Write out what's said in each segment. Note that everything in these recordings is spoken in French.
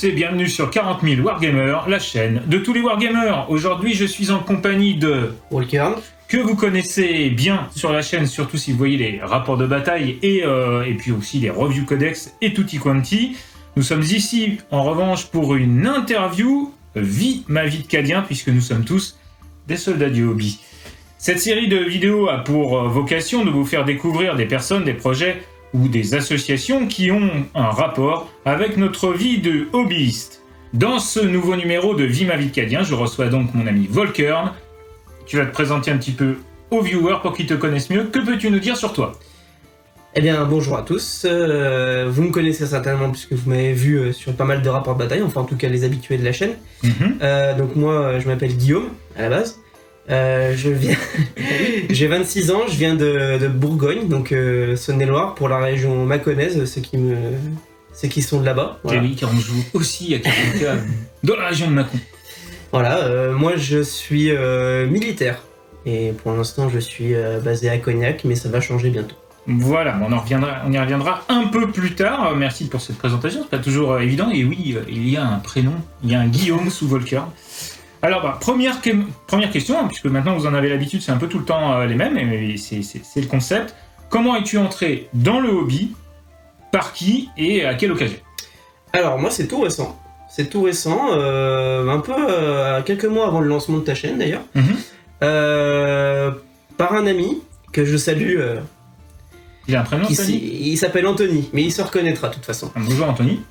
tous et bienvenue sur 40 000 Wargamers, la chaîne de tous les Wargamers. Aujourd'hui, je suis en compagnie de Walker, que vous connaissez bien sur la chaîne, surtout si vous voyez les rapports de bataille et puis aussi les reviews codex et tutti quanti. Nous sommes ici, en revanche, pour une interview Vie ma vie de Cadien, puisque nous sommes tous des soldats du hobby. Cette série de vidéos a pour vocation de vous faire découvrir des personnes, des projets ou des associations qui ont un rapport avec notre vie de hobbyiste. Dans ce nouveau numéro de Vie ma vie de Cadien, je reçois donc mon ami Volkern. Tu vas te présenter un petit peu aux viewers pour qu'ils te connaissent mieux. Que peux-tu nous dire sur toi ? Eh bien, bonjour à tous. Vous me connaissez certainement puisque vous m'avez vu sur pas mal de rapports de bataille, enfin en tout cas les habitués de la chaîne. Donc moi, je m'appelle Guillaume à la base. J'ai 26 ans, je viens de Bourgogne, donc Saône-et-Loire, pour la région mâconnaise, ceux qui sont de là-bas. Voilà. Et oui, car on joue aussi à quelqu'un dans la région de Mâcon. Voilà, moi je suis militaire et pour l'instant je suis basé à Cognac, mais ça va changer bientôt. Voilà, on y reviendra un peu plus tard. Merci pour cette présentation, c'est pas toujours évident. Et oui, il y a un prénom, il y a un Guillaume sous Volker. Alors, première question, hein, puisque maintenant vous en avez l'habitude, c'est un peu tout le temps les mêmes, et c'est le concept. Comment es-tu entré dans le hobby ? Par qui et à quelle occasion ? Alors, moi c'est tout récent. Un peu quelques mois avant le lancement de ta chaîne d'ailleurs. Par un ami que je salue. Il a un prénom, Anthony ? Il s'appelle Anthony, mais il se reconnaîtra de toute façon. Bonjour Anthony.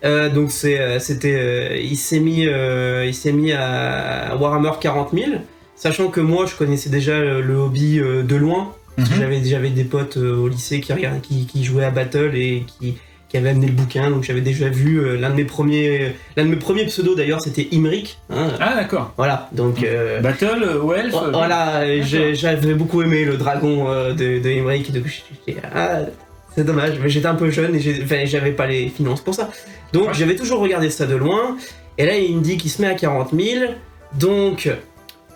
Donc il s'est mis à Warhammer 40 000, sachant que moi je connaissais déjà le hobby de loin. Parce que j'avais des potes au lycée qui jouaient à Battle et qui avaient amené le bouquin, donc j'avais déjà vu l'un de mes premiers pseudos d'ailleurs, c'était Imric. Hein. Ah d'accord. Voilà, donc Battle ou Elf. Voilà, j'avais beaucoup aimé le dragon de Imric, donc j'étais c'est dommage, mais j'étais un peu jeune et j'avais pas les finances pour ça. Donc j'avais toujours regardé ça de loin, et là il me dit qu'il se met à 40 000, donc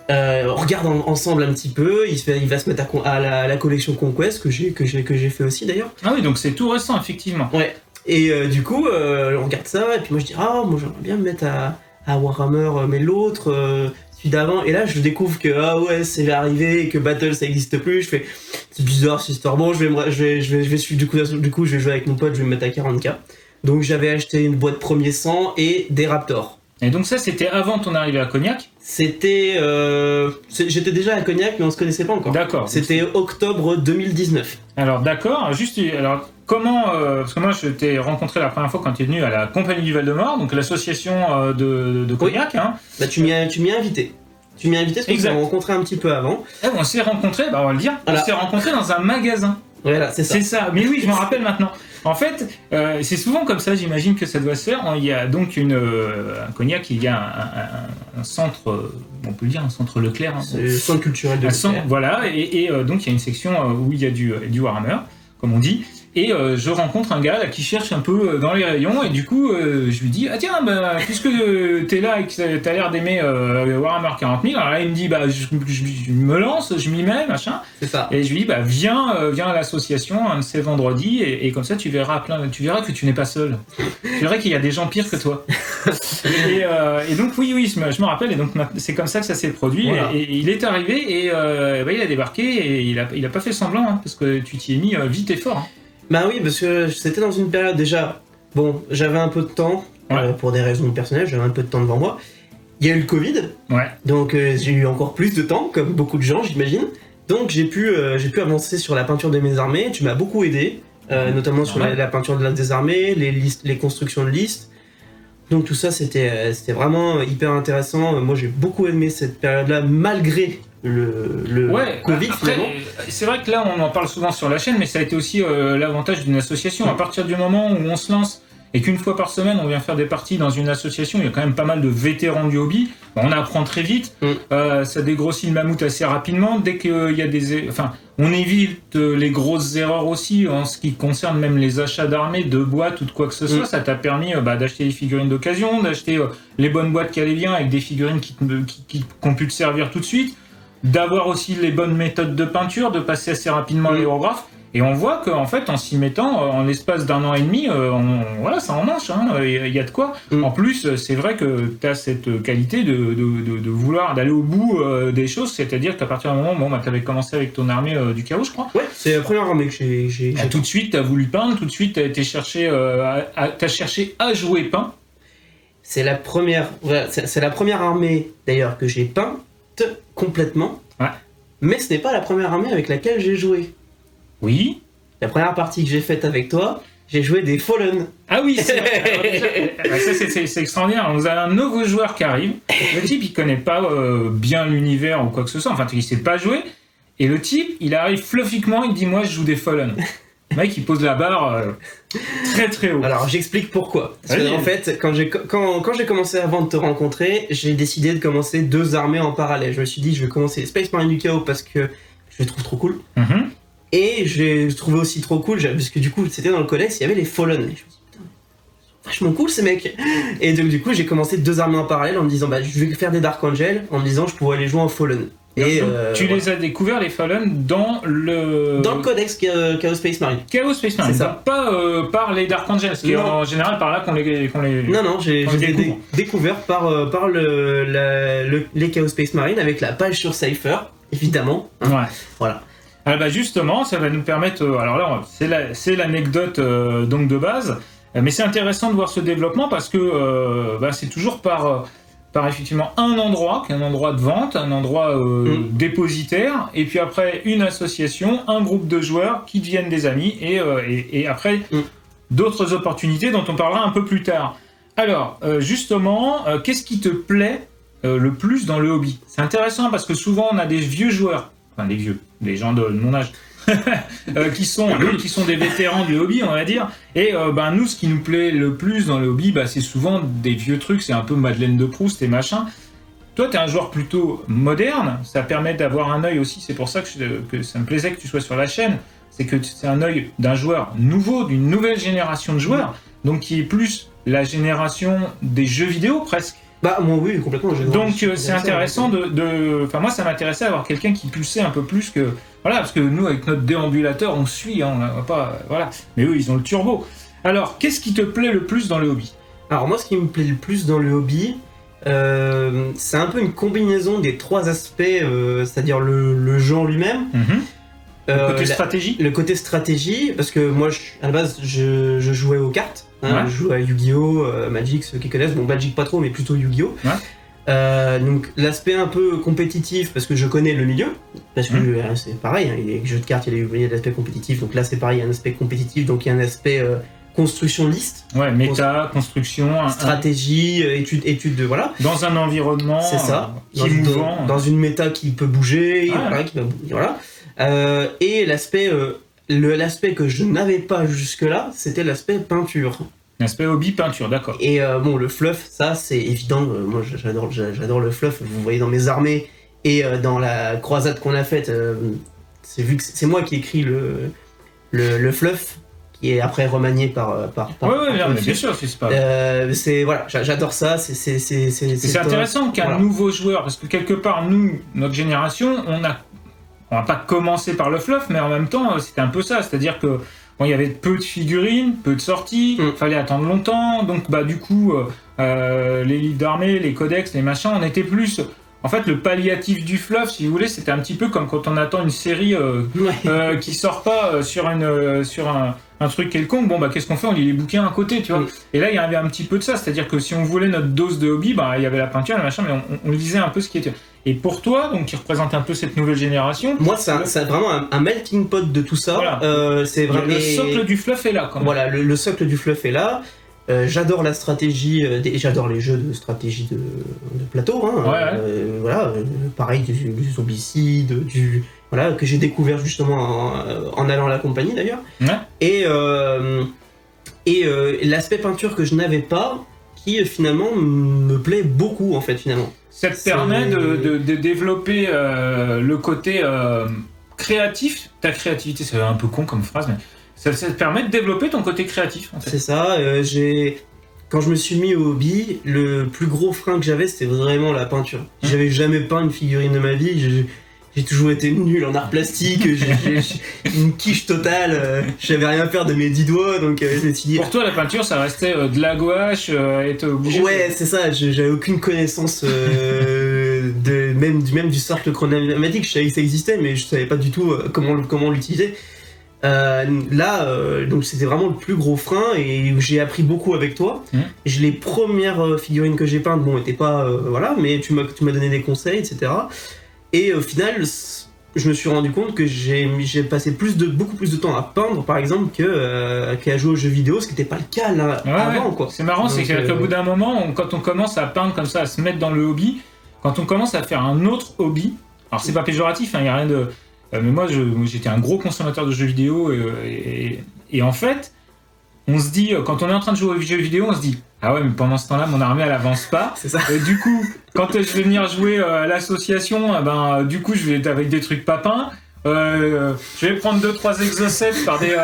on regarde ensemble un petit peu, il va se mettre à la collection Conquest que j'ai fait aussi d'ailleurs. Ah oui, donc c'est tout récent effectivement. Ouais. Et du coup, on regarde ça, et puis moi je dis moi j'aimerais bien me mettre à Warhammer, mais l'autre, celui d'avant, et là je découvre que c'est arrivé, et que Battle ça existe plus, je fais c'est bizarre cette histoire, bon je vais suivre, du coup je vais jouer avec mon pote, je vais me mettre à 40k. Donc j'avais acheté une boîte premier sang et des Raptors. Et donc ça c'était avant ton arrivée à Cognac ? J'étais déjà à Cognac, mais on se connaissait pas encore. D'accord. C'était octobre 2019. Alors d'accord, comment, parce que moi je t'ai rencontré la première fois quand tu es venu à la Compagnie du Val-de-Mort, donc l'association de Cognac. Oui. Hein. Bah, tu m'y as invité. Tu m'y as invité parce qu'on s'est rencontrés un petit peu avant. On s'est rencontrés, on va le dire, voilà. On s'est rencontrés dans un magasin. Voilà, c'est ça. C'est ça, mais oui, je m'en rappelle maintenant. En fait, c'est souvent comme ça, j'imagine que ça doit se faire. Il y a donc à Cognac, il y a un centre, on peut le dire, un centre Leclerc. Hein, c'est le centre culturel de Leclerc. Voilà, et donc il y a une section où il y a du Warhammer, comme on dit. Et je rencontre un gars là, qui cherche un peu dans les rayons, et du coup je lui dis tiens, puisque t'es là et que t'as l'air d'aimer Warhammer 40 000, alors là il me dit je me lance, je m'y mets, machin. C'est ça. Et je lui dis viens à l'association un de ces vendredis, et comme ça tu verras que tu n'es pas seul. Tu verras qu'il y a des gens pires que toi. et donc oui, je me rappelle, et donc c'est comme ça que ça s'est produit. Voilà. Et il est arrivé, et il a débarqué, et il a pas fait semblant, hein, parce que tu t'y es mis vite et fort. Hein. Bah oui, parce que c'était dans une période déjà, j'avais un peu de temps, pour des raisons personnelles, j'avais un peu de temps devant moi. Il y a eu le Covid, donc j'ai eu encore plus de temps, comme beaucoup de gens j'imagine. Donc j'ai pu avancer sur la peinture de mes armées, tu m'as beaucoup aidé, notamment sur la peinture des armées, les constructions de listes. Donc tout ça c'était vraiment hyper intéressant, moi j'ai beaucoup aimé cette période-là malgré le Covid. Après, c'est vrai que là on en parle souvent sur la chaîne, mais ça a été aussi l'avantage d'une association. À partir du moment où on se lance et qu'une fois par semaine on vient faire des parties dans une association, il y a quand même pas mal de vétérans du hobby, on apprend très vite, ça dégrossit le mammouth assez rapidement. Dès qu'il y a on évite les grosses erreurs aussi en ce qui concerne même les achats d'armées, de boîtes ou de quoi que ce soit. Ça t'a permis d'acheter des figurines d'occasion, d'acheter les bonnes boîtes qui allaient bien avec des figurines qui ont pu te servir tout de suite, d'avoir aussi les bonnes méthodes de peinture, de passer assez rapidement à l'aérographe. Et on voit qu'en fait, en s'y mettant, en l'espace d'1 an et demi, voilà, ça en mange, hein, y a de quoi. En plus, c'est vrai que tu as cette qualité de vouloir d'aller au bout des choses, c'est-à-dire qu'à partir du moment où tu avais commencé avec ton armée du chaos, je crois. Ouais, c'est la première armée que j'ai tout de suite, tu as voulu peindre, tout de suite, tu as été cherché à jouer peint. C'est la première armée, d'ailleurs, que j'ai peinte complètement. Ouais. Mais ce n'est pas la première armée avec laquelle j'ai joué. Oui. La première partie que j'ai faite avec toi, j'ai joué des Fallen. Ah oui, c'est vrai. Ça, c'est extraordinaire. On a un nouveau joueur qui arrive. Le type, il connaît pas bien l'univers ou quoi que ce soit. Enfin, il sait pas jouer. Et le type, il arrive fluffiquement, il dit moi, je joue des Fallen. Le mec, il pose la barre très très haut. Alors, j'explique pourquoi. Parce que, en fait, quand j'ai commencé avant de te rencontrer, j'ai décidé de commencer 2 armées en parallèle. Je me suis dit, je vais commencer Space Marine du Chaos parce que je les trouve trop cool. Mm-hmm. Et j'ai trouvé aussi trop cool, parce que du coup, c'était dans le codex, il y avait les Fallen. Et je me suis dit, putain, vachement cool ces mecs. Et donc, du coup, j'ai commencé 2 armées en parallèle en me disant, bah, je vais faire des Dark Angel, en me disant, je pourrais les jouer en Fallen. Et tu les as découverts, les Fallen, dans le codex Chaos Space Marine. Chaos Space Marine, c'est ça. Pas par les Dark Angels, qui est en général par là qu'on les... Non, j'ai découvert par les Chaos Space Marine avec la page sur Cypher, évidemment. Hein. Ouais. Voilà. Ah bah justement, ça va nous permettre... alors là, c'est l'anecdote donc de base, mais c'est intéressant de voir ce développement parce que c'est toujours par effectivement un endroit, qui est un endroit de vente, un endroit dépositaire, et puis après une association, un groupe de joueurs qui deviennent des amis, et après d'autres opportunités dont on parlera un peu plus tard. Alors, justement, qu'est-ce qui te plaît le plus dans le hobby? C'est intéressant parce que souvent on a des vieux joueurs, enfin des gens de mon âge, qui sont des vétérans du hobby, on va dire. Et nous, ce qui nous plaît le plus dans le hobby, c'est souvent des vieux trucs, c'est un peu Madeleine de Proust et machin. Toi, t'es un joueur plutôt moderne, ça permet d'avoir un œil aussi, c'est pour ça que ça me plaisait que tu sois sur la chaîne, c'est que c'est un œil d'un joueur nouveau, d'une nouvelle génération de joueurs, donc qui est plus la génération des jeux vidéo presque. Bah moi oui, complètement. Donc c'est intéressant Enfin moi ça m'intéressait d'avoir quelqu'un qui poussait un peu plus que... Voilà, parce que nous avec notre déambulateur on suit, hein, on va pas... Voilà. Mais eux ils ont le turbo. Alors, qu'est-ce qui te plaît le plus dans le hobby? Alors moi ce qui me plaît le plus dans le hobby, c'est un peu une combinaison des 3 aspects, c'est-à-dire le jeu en lui-même. Le côté stratégie. Le côté stratégie, parce que moi à la base je jouais aux cartes. Hein, je joue à Yu-Gi-Oh, Magic, ceux qui connaissent, bon Magic pas trop mais plutôt Yu-Gi-Oh. Donc l'aspect un peu compétitif, parce que je connais le milieu, parce que c'est pareil, hein, les jeux de cartes il y a l'aspect compétitif, donc là c'est pareil, il y a un aspect compétitif, donc il y a un aspect construction de liste. Ouais, méta, construction, stratégie, étude de... Voilà. Dans un environnement c'est ça, qui est mouvant. Dans une méta qui peut bouger, voilà. Et l'aspect que je n'avais pas jusque-là, c'était l'aspect peinture. L'aspect hobby peinture, d'accord. Et le fluff, ça c'est évident, moi j'adore le fluff, vous voyez dans mes armées et dans la croisade qu'on a faite, c'est moi qui écris le fluff, qui est après remanié par mais bien sûr, c'est pas... voilà, j'adore ça, c'est intéressant qu'un nouveau joueur, parce que quelque part, nous, notre génération, on va pas commencer par le fluff, mais en même temps, c'était un peu ça, c'est-à-dire que il y avait peu de figurines, peu de sorties, fallait attendre longtemps, donc du coup, les livres d'armée, les codex, les machins, on était plus... En fait, le palliatif du fluff, si vous voulez, c'était un petit peu comme quand on attend une série qui sort pas sur un truc quelconque. Bon, qu'est-ce qu'on fait? On lit les bouquins à côté, tu vois. Et là, il y avait un petit peu de ça, c'est-à-dire que si on voulait notre dose de hobby, il y avait la peinture, le machin, mais on lisait un peu ce qui était... Et pour toi, donc qui représente un peu cette nouvelle génération... Moi, c'est vraiment un melting pot de tout ça. Voilà. C'est vraiment... Le socle du fluff est là, quand même. Voilà, le socle du fluff est là. J'adore la stratégie, j'adore les jeux de stratégie de plateau, hein, voilà, pareil du zombicide, voilà, que j'ai découvert justement en allant à la compagnie d'ailleurs, et l'aspect peinture que je n'avais pas, qui finalement me plaît beaucoup en fait finalement. Ça te permet de développer le côté créatif, ta créativité, c'est un peu con comme phrase, mais ça te permet de développer ton côté créatif. En fait. C'est ça. Quand je me suis mis au hobby, le plus gros frein que j'avais, c'était vraiment la peinture. J'avais jamais peint une figurine de ma vie. j'ai toujours été nul en art plastique, j'ai une quiche totale, je savais rien faire de mes 10 doigts, donc je me suis dit... Pour toi, la peinture, ça restait de la gouache, et t'es obligé... Ouais, c'est ça, j'avais aucune connaissance même du cercle chromatique, je savais que ça existait, mais je savais pas du tout comment l'utiliser. Donc c'était vraiment le plus gros frein, et j'ai appris beaucoup avec toi. Les premières figurines que j'ai peintes, bon, étaient pas... voilà, mais tu m'as donné des conseils, etc. Et au final, je me suis rendu compte que j'ai passé beaucoup plus de temps à peindre, par exemple, qu'à jouer aux jeux vidéo, ce qui n'était pas le cas là, avant. Quoi. C'est marrant, c'est qu'au bout d'un moment, quand on commence à peindre comme ça, à se mettre dans le hobby, quand on commence à faire un autre hobby, alors c'est pas péjoratif, il n'y a rien de... mais moi, j'étais un gros consommateur de jeux vidéo, et en fait, on se dit, quand on est en train de jouer aux jeux vidéo, on se dit, ah ouais, mais pendant ce temps-là, mon armée, elle avance pas. C'est ça. Et du coup, quand je vais venir jouer à l'association, du coup, je vais être avec des trucs papins. Je vais prendre 2-3 exocets par des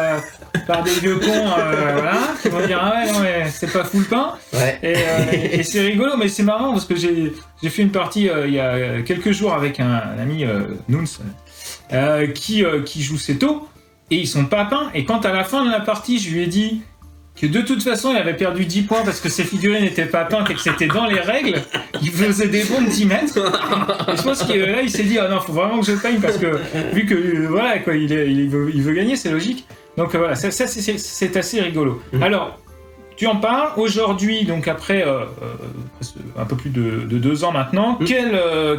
vieux cons, voilà, qui vont dire, ah ouais, non, mais c'est pas full pain. Ouais. Et c'est rigolo, mais c'est marrant parce que j'ai fait une partie il y a quelques jours avec un ami, Nouns, qui joue Seto, et ils sont pas peints. Et quand à la fin de la partie, je lui ai dit que de toute façon, il avait perdu 10 points parce que ses figurines n'étaient pas peintes et que c'était dans les règles, il faisait des bonds de 10 mètres. Et je pense que là, il s'est dit, ah non, faut vraiment que je peigne parce que, vu que, voilà, quoi, il veut gagner, c'est logique. Donc voilà, ça c'est assez rigolo. Alors, tu en parles aujourd'hui, donc après un peu plus de 2 ans maintenant,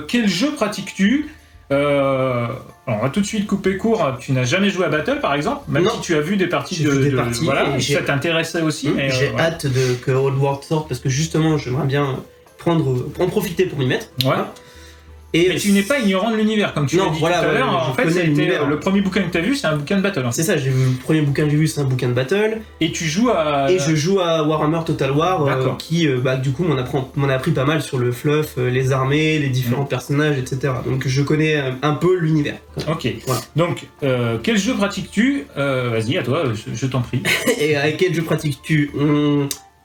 quel jeu pratiques-tu ? Alors on va tout de suite couper court. Tu n'as jamais joué à Battle, par exemple, même si tu as vu des parties voilà, ça t'intéressait aussi. Mais j'ai hâte que Old World sorte parce que justement, j'aimerais bien en profiter pour m'y mettre. Ouais. Mais tu n'es pas ignorant de l'univers, comme tu l'as dit tout à l'heure. En fait, le premier bouquin que tu as vu, c'est un bouquin de Battle. C'est ça, le premier bouquin que j'ai vu, c'est un bouquin de Battle. Et tu joues à... Et je joue à Warhammer Total War, qui, du coup, m'en a appris pas mal sur le fluff, les armées, les différents personnages, etc. Donc je connais un peu l'univers. Ok. Voilà. Donc, quel jeu pratiques-tu ? Vas-y, à toi, je t'en prie. Et avec quel jeu pratiques-tu ?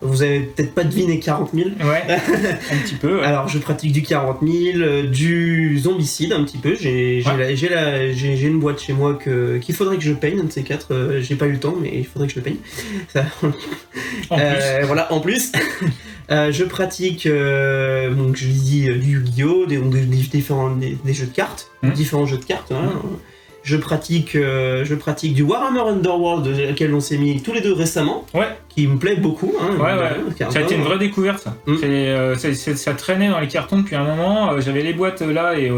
Vous avez peut-être pas deviné 40 000. Ouais, un petit peu. Ouais. Alors, je pratique du 40 000, du zombicide un petit peu. J'ai une boîte chez moi qu'il faudrait que je peigne, un de ces 4. J'ai pas eu le temps, mais il faudrait que je le peigne. Ça... En plus. Voilà, en plus. Je pratique, donc je dis du Yu-Gi-Oh!, des jeux de cartes, différents jeux de cartes. Hein. Je pratique du Warhammer Underworld, auquel on s'est mis tous les deux récemment, qui me plaît beaucoup. Hein, ça a été une vraie découverte, ça. Ça traînait dans les cartons depuis un moment. J'avais les boîtes là et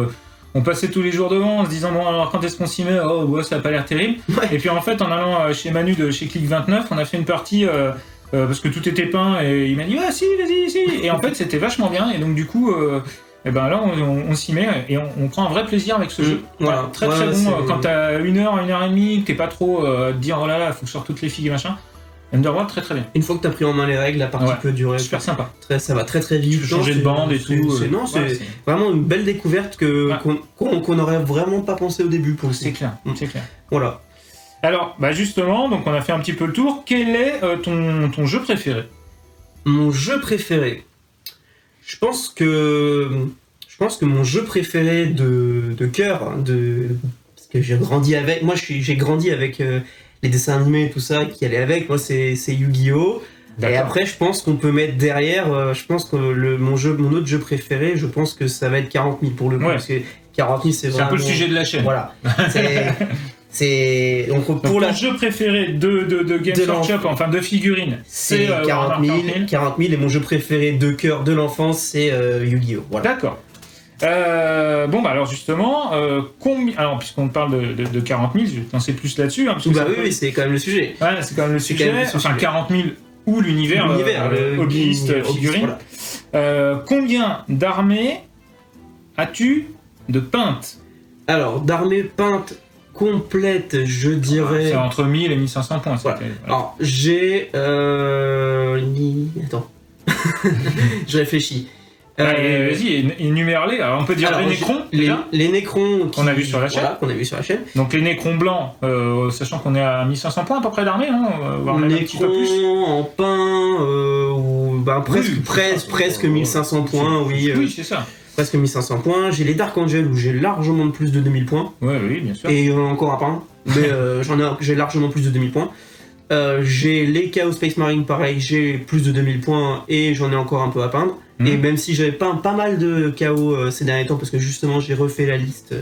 on passait tous les jours devant en se disant bon alors quand est-ce qu'on s'y met ? Oh ouais, ça a pas l'air terrible. Et puis en fait en allant chez Manu de chez Click 29, on a fait une partie parce que tout était peint et il m'a dit si vas-y si. Et en fait c'était vachement bien et donc du coup et ben là on s'y met et on prend un vrai plaisir avec ce jeu. Voilà, très très bon. Quand t'as 1 heure, 1 heure et demie, que t'es pas trop à te dire oh là là, faut que je sorte toutes les figues et machin. Underworld, très très bien. Une fois que t'as pris en main les règles, la partie peut durer. Super sympa. Ça va très très vite. Tu peux changer de bande et tout. C'est vraiment une belle découverte qu'on n'aurait vraiment pas pensé au début. C'est clair, c'est clair. Voilà. Alors, justement, donc on a fait un petit peu le tour. Quel est ton jeu préféré ? Mon jeu préféré. Je pense que mon jeu préféré de cœur, parce que j'ai grandi avec. Moi, j'ai grandi avec les dessins animés et tout ça qui allait avec. Moi, c'est Yu-Gi-Oh! Et après, je pense qu'on peut mettre derrière. Je pense que mon autre jeu préféré, je pense que ça va être 40 000 pour le coup, parce que 40 000, c'est vraiment. C'est un peu le sujet de la chaîne. Voilà. Donc pour ton jeu préféré de Games Workshop, enfin de figurines, c'est 40 000 et mon jeu préféré de cœur de l'enfance, c'est Yu-Gi-Oh! Voilà. D'accord. Alors justement, alors puisqu'on parle de 40 000, je vais te lancer plus là-dessus. Hein, oui, c'est quand même le sujet. Ouais, c'est quand même le sujet. Enfin 40 000 ou l'univers hobbyiste figurine. Voilà. Combien d'armées as-tu de peintes ? Alors, d'armées peintes complète, je dirais... C'est entre 1000 et 1500 points. Voilà. Alors, j'ai... Attends. Je réfléchis. Vas-y, énumère-les. Alors, on peut dire les Nécrons. Les Nécrons qu'on a vu sur la chaîne. Voilà, qu'on a vu sur la chaîne. Donc les Nécrons blancs, sachant qu'on est à 1500 points à peu près d'armée, hein, voire même un petit peu plus. En pain, presque 1500 points, oui. Oui, c'est ça. Presque 1500 points. J'ai les Dark Angel où j'ai largement plus de 2000 points. Oui, bien sûr. Et encore un pain, mais j'ai largement plus de 2000 points. J'ai les Chaos Space Marine, pareil, j'ai plus de 2000 points et j'en ai encore un peu à peindre. Et même si j'avais peint pas mal de KO ces derniers temps, parce que justement j'ai refait la liste,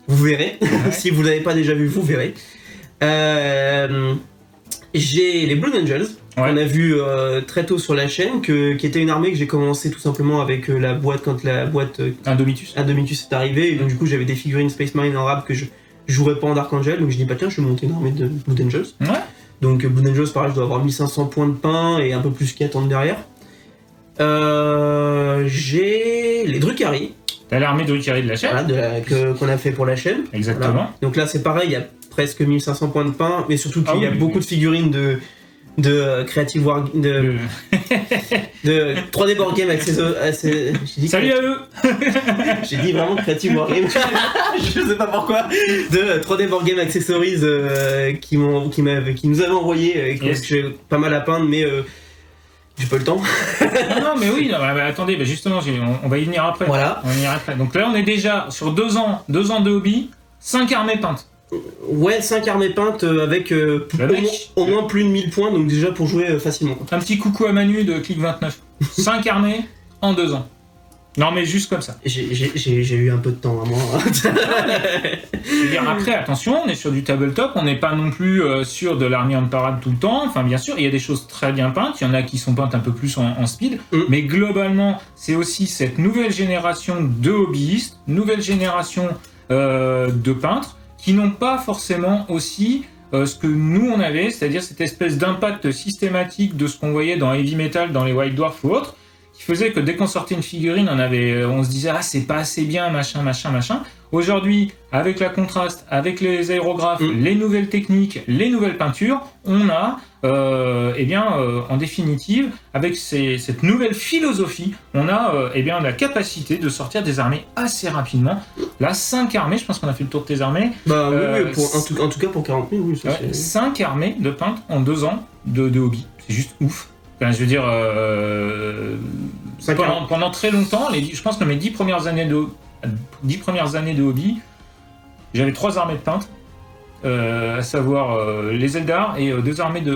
vous verrez. Si vous l'avez pas déjà vu, vous verrez. J'ai les Blood Angels, qu'on a vu très tôt sur la chaîne, qui était une armée que j'ai commencé tout simplement avec la boîte, quand la boîte Indomitus est arrivée, et donc du coup j'avais des figurines Space Marine en rab que je jouerais pas en Dark Angel, donc je dis pas tiens, je vais monter une armée de Blood Angels. Donc Blood Angels, pareil, je dois avoir 1500 points de pain et un peu plus qui attendent derrière. J'ai les Drukhari. T'as l'armée Drukhari de la chaîne. Voilà, qu'on a fait pour la chaîne. Exactement. Voilà. Donc là c'est pareil, il y a presque 1500 points de pain, mais surtout qu'il y a beaucoup de figurines de Creative War... de 3D Board Game Salut à eux. J'ai dit vraiment Creative War Game. Je sais pas pourquoi. De 3D Board Game Accessories qui nous avaient envoyé et que j'ai pas mal à peindre, mais j'ai pas le temps. non mais oui, attendez, justement, on va y venir après. Voilà. On va y venir après. Donc là, on est déjà sur 2 ans de hobby, 5 armées peintes. Ouais, 5 armées peintes avec au moins plus de 1000 points, donc déjà pour jouer facilement. Un petit coucou à Manu de Click 29. 5 armées en 2 ans. Non mais juste comme ça. J'ai eu un peu de temps à moi. Je veux dire, après, attention, on est sur du tabletop, on n'est pas non plus sur de l'armée en parade tout le temps. Enfin, bien sûr, il y a des choses très bien peintes, il y en a qui sont peintes un peu plus en speed, mais globalement, c'est aussi cette nouvelle génération de hobbyistes, nouvelle génération de peintres, qui n'ont pas forcément aussi ce que nous on avait, c'est-à-dire cette espèce d'impact systématique de ce qu'on voyait dans Heavy Metal, dans les White Dwarf ou autres, qui faisait que dès qu'on sortait une figurine, on se disait « Ah, c'est pas assez bien, machin. » Aujourd'hui, avec la contraste, avec les aérographes, les nouvelles techniques, les nouvelles peintures, on a, en définitive, avec cette nouvelle philosophie, on a la capacité de sortir des armées assez rapidement. Là, 5 armées, je pense qu'on a fait le tour de tes armées. Oui, en tout cas pour 40 000, oui. 5 armées de peintres en 2 ans de hobby. C'est juste ouf. Enfin, je veux dire, pendant très longtemps, je pense que mes 10 premières années de hobby, j'avais 3 armées de peintres, à savoir les Eldar et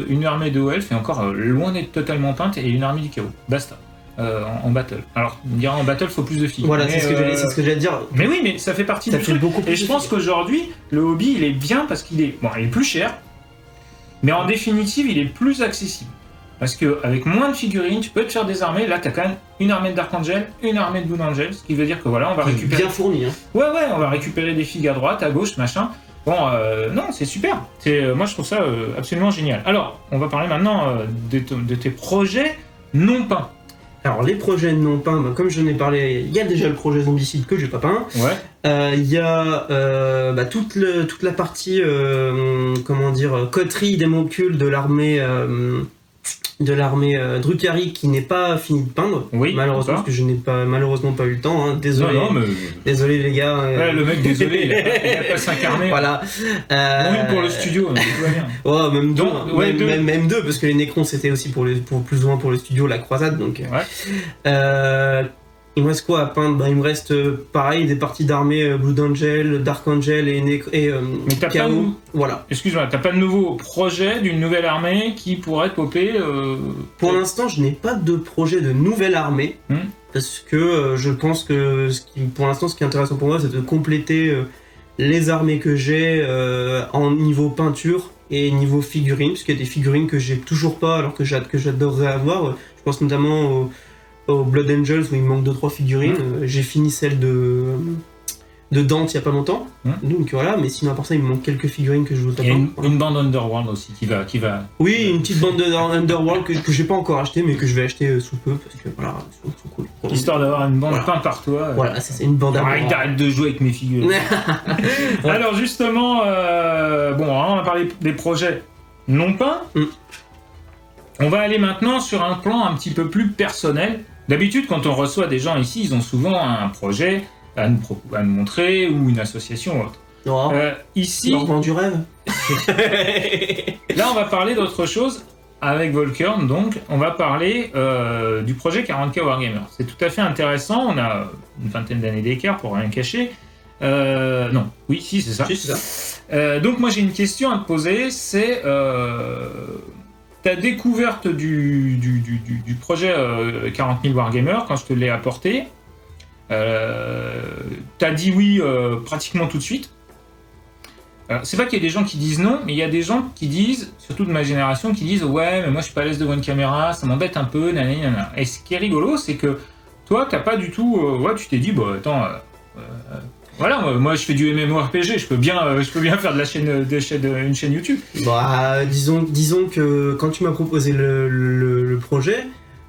une armée de Elf, et encore loin d'être totalement peinte, et une armée du chaos. Basta. En battle. Alors, on dira en battle, il faut plus de filles. Voilà, c'est ce que j'allais dire. Mais oui, mais ça fait partie du truc. Et je pense qu'aujourd'hui, le hobby, il est bien parce qu'il est plus cher, mais en définitive, il est plus accessible. Parce qu'avec moins de figurines, tu peux te faire des armées. Là, tu as quand même une armée de Dark Angel, une armée de Blood Angel, ce qui veut dire que voilà, on va récupérer. Bien fourni, hein. Ouais, on va récupérer des figues à droite, à gauche, machin. Bon, non, c'est super. Moi, je trouve ça absolument génial. Alors, on va parler maintenant de tes projets non peints. Alors, les projets non peints, comme je n'ai parlé, il y a déjà le projet Zombicide que j'ai pas peint. Ouais. Il y a toute la partie, coterie des mocules de l'armée Drukhari qui n'est pas fini de peindre, malheureusement, parce que je n'ai malheureusement pas eu le temps, hein. Désolé. Désolé les gars. Ouais, le mec, désolé, il a pas s'incarner. Voilà. Une pour le studio, mais tout va bien. Ouais, même deux. Même deux, parce que les Nécrons c'était aussi pour plus ou moins pour le studio, la croisade, donc. Ouais. Il me reste quoi à peindre? Il me reste pareil des parties d'armée Blood Angel, Dark Angel et mais t'as KO. Voilà. Excuse-moi, t'as pas de nouveau projet d'une nouvelle armée qui pourrait popper Pour l'instant, je n'ai pas de projet de nouvelle armée, parce que je pense que pour l'instant, ce qui est intéressant pour moi, c'est de compléter les armées que j'ai en niveau peinture et niveau figurines, parce qu'il y a des figurines que j'ai toujours pas, alors que j'adorerais avoir. Je pense notamment au Blood Angels où il me manque 2-3 figurines. J'ai fini celle de Dante il y a pas longtemps, donc voilà, mais sinon à part ça il me manque quelques figurines que je voudrais pas. Une bande Underworld aussi qui va. Oui, une petite bande Underworld que j'ai pas encore acheté, mais que je vais acheter sous peu parce que voilà, ils sont cool. Histoire d'avoir une bande peinte par toi. Voilà, c'est une bande. Arrête de jouer avec mes figurines. Alors justement, on a parlé des projets non peints. On va aller maintenant sur un plan un petit peu plus personnel. D'habitude, quand on reçoit des gens ici, ils ont souvent un projet à nous montrer ou une association ou autre. Oh, ici, leur vend du rêve. Là, on va parler d'autre chose avec Volkern. Donc, on va parler du projet 40K Wargamer. C'est tout à fait intéressant. On a une vingtaine d'années d'écart pour rien cacher. Non, oui, si, c'est ça. Si, c'est ça. Donc, moi, j'ai une question à te poser. C'est ta découverte du projet 40 000 Wargamer quand je te l'ai apporté. T'as dit oui pratiquement tout de suite. C'est pas qu'il y a des gens qui disent non, mais il y a des gens qui disent, surtout de ma génération, qui disent ouais, mais moi je suis pas à l'aise devant une caméra, ça m'embête un peu, nanana. Et ce qui est rigolo, c'est que toi, t'as pas du tout, tu t'es dit bah attends, voilà, moi je fais du MMORPG, je peux bien faire de la une chaîne YouTube. Bah, disons que quand tu m'as proposé le projet,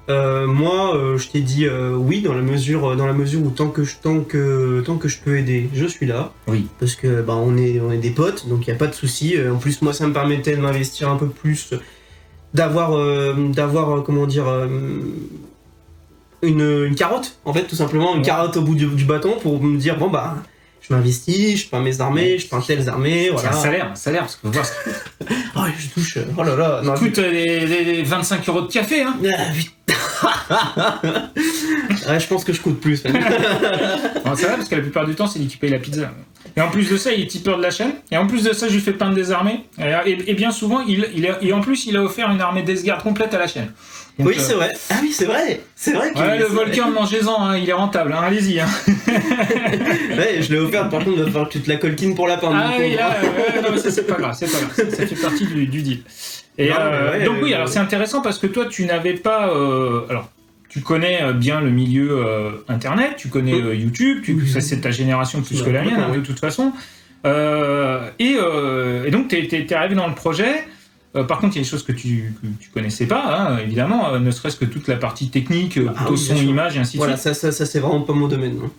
moi je t'ai dit oui dans la mesure où tant que je peux aider, je suis là. Oui. Parce que bah on est des potes, donc il y a pas de souci. En plus moi ça me permettait de m'investir un peu plus, d'avoir comment dire une carotte en fait, tout simplement une carotte au bout du bâton pour me dire bon bah je m'investis, je peins mes armées, je peins telles armées, voilà. C'est un salaire, parce qu'on peut voir ce que oh, je touche, oh là là. ça coûte les 25 € de café, hein. Ouais, je pense que je coûte plus. Non, c'est vrai, parce que la plupart du temps, c'est lui qui paye la pizza. Et en plus de ça, il est tipeur de la chaîne. Et en plus de ça, je lui fais peindre des armées. Et bien souvent, en plus, il a offert une armée d'Esgard complète à la chaîne. Donc, oui, c'est vrai. Ah oui, c'est vrai. C'est vrai que ouais, le Volkern, mangez-en, hein, il est rentable, hein, allez-y. Hein. Ouais, je l'ai offert, par contre, il va falloir que tu te la coltines pour la peindre. Ah oui, là, non, mais ça, c'est pas grave, ça fait partie du deal. Et donc oui, alors c'est intéressant parce que toi, tu n'avais pas... alors, tu connais bien le milieu Internet, tu connais YouTube, ça c'est ta génération plus que la mienne, hein, de toute façon. Et donc, t'es arrivé dans le projet. Par contre, il y a des choses que tu connaissais pas, hein, évidemment, ne serait-ce que toute la partie technique, plutôt son, image et ainsi de suite. Voilà, ça c'est vraiment pas mon domaine. Non.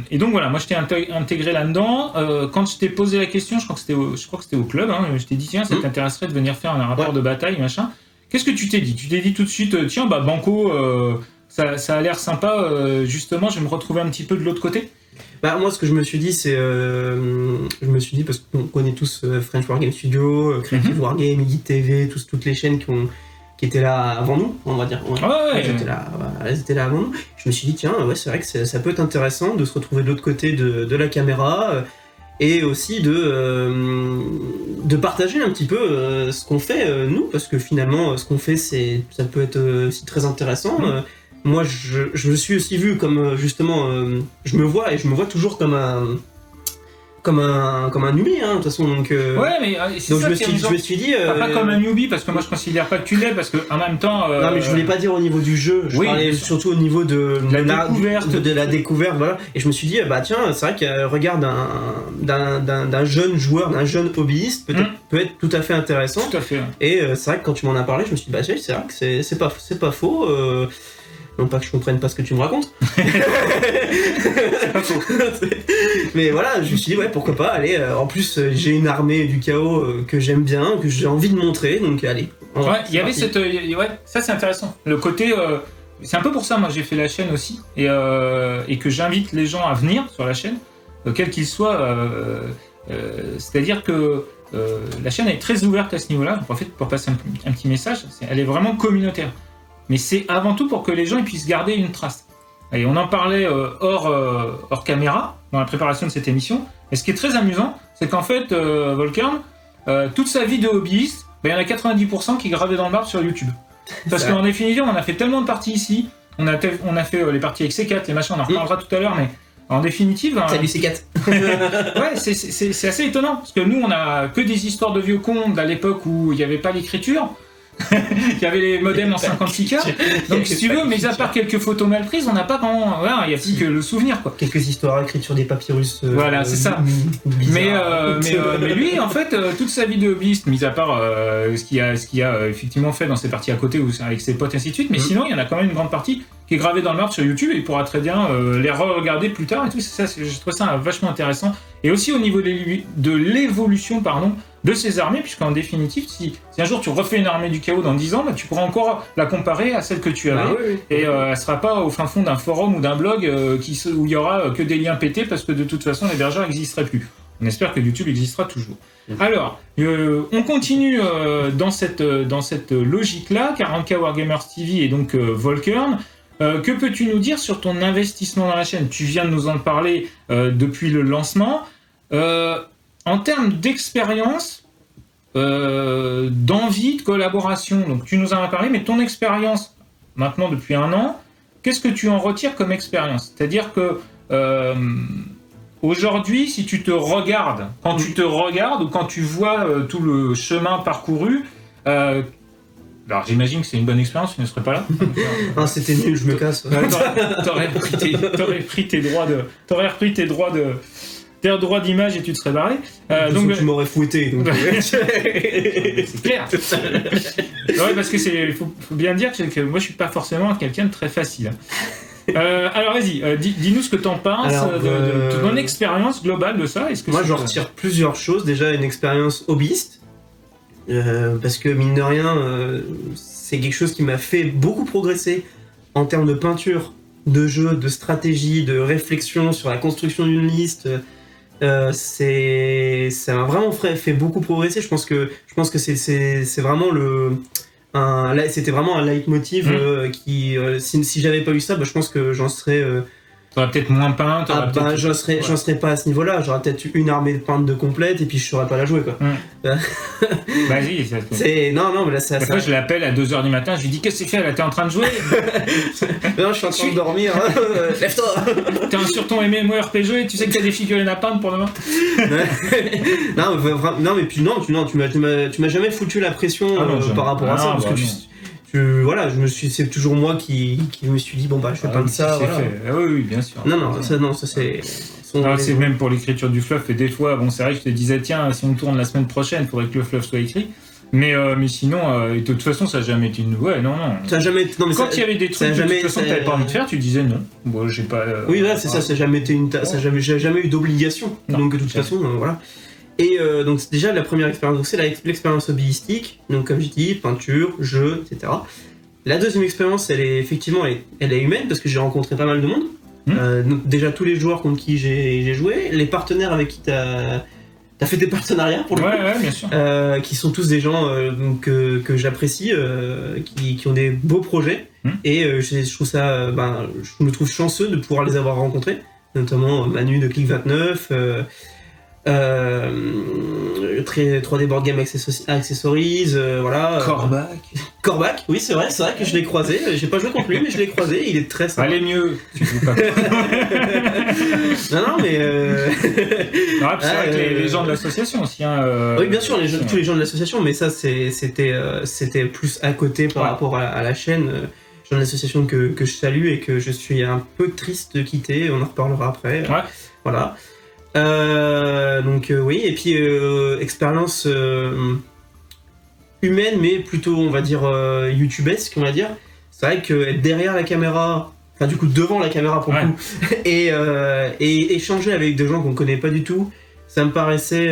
Et donc voilà, moi je t'ai intégré là-dedans. Quand je t'ai posé la question, je crois que c'était au club, hein, je t'ai dit tiens, ça t'intéresserait de venir faire un rapport de bataille, machin. Qu'est-ce que tu t'es dit? Tu t'es dit tout de suite, tiens, bah Banco, ça a l'air sympa, justement, je vais me retrouver un petit peu de l'autre côté. Bah moi ce que je me suis dit c'est je me suis dit parce qu'on connaît tous French Wargame Studio, Creative Wargame, IGTV, toutes les chaînes qui étaient là avant nous, on va dire. Elles étaient là avant nous. Je me suis dit tiens ouais c'est vrai que ça peut être intéressant de se retrouver de l'autre côté de la caméra et aussi de partager un petit peu ce qu'on fait nous parce que finalement ce qu'on fait ça peut être aussi très intéressant. Moi, je me suis aussi vu comme justement, je me vois toujours comme un newbie, hein, de toute façon. Donc, ouais, mais c'est donc ça je me suis dit. Pas comme un newbie, parce que moi je considère pas que tu l'es, parce que en même temps. Non, mais je voulais pas dire au niveau du jeu, je parlais surtout au niveau de la découverte, voilà. Et je me suis dit, bah tiens, c'est vrai que regarde d'un jeune joueur, d'un jeune hobbyiste, peut être tout à fait intéressant. Tout à fait. Et c'est vrai que quand tu m'en as parlé, je me suis dit, bah c'est vrai que c'est pas faux. Non pas que je comprenne pas ce que tu me racontes. C'est pas faux. Mais voilà, je me suis dit, ouais, pourquoi pas, allez, en plus, j'ai une armée du chaos que j'aime bien, que j'ai envie de montrer, donc allez. Ouais, il y avait cette... ouais, ça c'est intéressant. Le côté... c'est un peu pour ça, moi, j'ai fait la chaîne aussi, et que j'invite les gens à venir sur la chaîne, quels qu'ils soient. C'est-à-dire que la chaîne est très ouverte à ce niveau-là, en fait, pour passer un petit message, elle est vraiment communautaire. Mais c'est avant tout pour que les gens puissent garder une trace. Et on en parlait hors caméra, dans la préparation de cette émission. Et ce qui est très amusant, c'est qu'en fait, Volkern, toute sa vie de hobbyiste, il y en a 90% qui est gravé dans le marbre sur YouTube. Parce qu'en définitive, on a fait tellement de parties ici, on a fait les parties avec C4, les machins, on en reparlera tout à l'heure, mais en définitive... Salut C4. Ouais, c'est assez étonnant, parce que nous, on a que des histoires de vieux cons d'à l'époque où il n'y avait pas l'écriture. Il y avait les modems en 56K. Donc si tu veux, mais à part quelques photos mal prises, on n'a pas vraiment... Voilà, il n'y a plus que le souvenir, quoi. Quelques histoires écrites sur des papyrus. Voilà, c'est ça. Mais lui, en fait, toute sa vie de hobbyiste, mis à part ce qu'il a effectivement fait dans ses parties à côté ou avec ses potes, ainsi de suite, mais sinon, il y en a quand même une grande partie qui est gravée dans le marbre sur YouTube et il pourra très bien les re-regarder plus tard et tout. Je trouve ça vachement intéressant. Et aussi au niveau de l'évolution, de ces armées, puisqu'en définitive, si un jour tu refais une armée du chaos dans 10 ans, bah, tu pourras encore la comparer à celle que tu avais, et elle ne sera pas au fin fond d'un forum ou d'un blog où il y aura que des liens pétés, parce que de toute façon, l'hébergeur n'existerait plus. On espère que YouTube existera toujours. Alors, on continue dans cette logique-là, 40K Wargamers TV et donc Volkern. Que peux-tu nous dire sur ton investissement dans la chaîne ? Tu viens de nous en parler depuis le lancement. En termes d'expérience, d'envie, de collaboration, donc tu nous en as parlé, mais ton expérience maintenant depuis 1 an, qu'est-ce que tu en retires comme expérience ? C'est-à-dire que aujourd'hui, si tu te regardes, quand tu te regardes ou quand tu vois tout le chemin parcouru, alors j'imagine que c'est une bonne expérience, tu ne serais pas là. Ah, c'était nul, je me casse. T'aurais repris tes droits d'image et tu te serais barré. Donc tu m'aurais fouetté. Donc... c'est clair. Ouais, parce que faut bien dire que moi je suis pas forcément quelqu'un de très facile. Alors vas-y, dis-nous ce que t'en penses de ton expérience globale de ça. Moi j'en retire plusieurs choses. Déjà une expérience hobbyiste. Parce que mine de rien, c'est quelque chose qui m'a fait beaucoup progresser en termes de peinture, de jeu, de stratégie, de réflexion sur la construction d'une liste. Ça m'a vraiment fait beaucoup progresser. Je pense que c'est vraiment c'était vraiment un leitmotiv qui, si j'avais pas eu ça, je pense que j'en serais... T'aurais peut-être moins peint. J'en serais pas à ce niveau-là. J'aurais peut-être une armée de peintes de complète et puis je saurais pas la jouer, quoi. Vas-y, ça. Non, mais là, ça. Après, je l'appelle à 2h du matin, je lui dis qu'est-ce que c'est fait là, t'es en train de jouer? Non, je suis en train de dormir. Lève-toi. T'es sur ton MMORPG et tu sais que t'as des figurines à peindre pour demain. Non, mais puis tu m'as jamais foutu la pression par rapport à ça, parce que c'est toujours moi qui me suis dit, bon bah je fais pas de ça. Voilà. Oui, bien sûr. Ça c'est... c'est même pour l'écriture du fluff, et des fois, c'est vrai que je te disais, tiens, si on tourne la semaine prochaine, il faudrait que le fluff soit écrit. Mais sinon, de toute façon, ça n'a jamais été une... Ouais, non. Ça a jamais été... Quand il y avait des trucs de toute façon que t'avais pas envie de faire, tu disais non. Bon, j'ai pas... Oui, là, c'est ça, ça n'a jamais été j'ai jamais eu d'obligation. Donc de toute façon, voilà. Et donc déjà la première expérience, c'est l'expérience hobbyistique, donc comme je dis, peinture, jeu, etc. La deuxième expérience, elle est humaine parce que j'ai rencontré pas mal de monde. Donc déjà tous les joueurs contre qui j'ai joué, les partenaires avec qui t'as fait des partenariats pour le coup, bien sûr. qui sont tous des gens que j'apprécie, qui ont des beaux projets, et je trouve ça, je me trouve chanceux de pouvoir les avoir rencontrés, notamment Manu de Click 29. 3D Board Game Accessories, voilà. Corbac, oui c'est vrai que je l'ai croisé, j'ai pas joué contre lui mais je l'ai croisé, il est très sympa. Allez mieux, tu joues pas. Non mais c'est vrai que les gens de l'association aussi. Oui bien sûr, tous les gens de l'association, mais ça c'était plus à côté par rapport à la chaîne. J'ai une association que je salue et que je suis un peu triste de quitter, on en reparlera après. Voilà. Oui, et puis expérience humaine, mais plutôt on va dire youtubesque, on va dire. C'est vrai que être derrière la caméra, enfin du coup devant la caméra pour le coup, et échanger avec des gens qu'on connaît pas du tout, ça me paraissait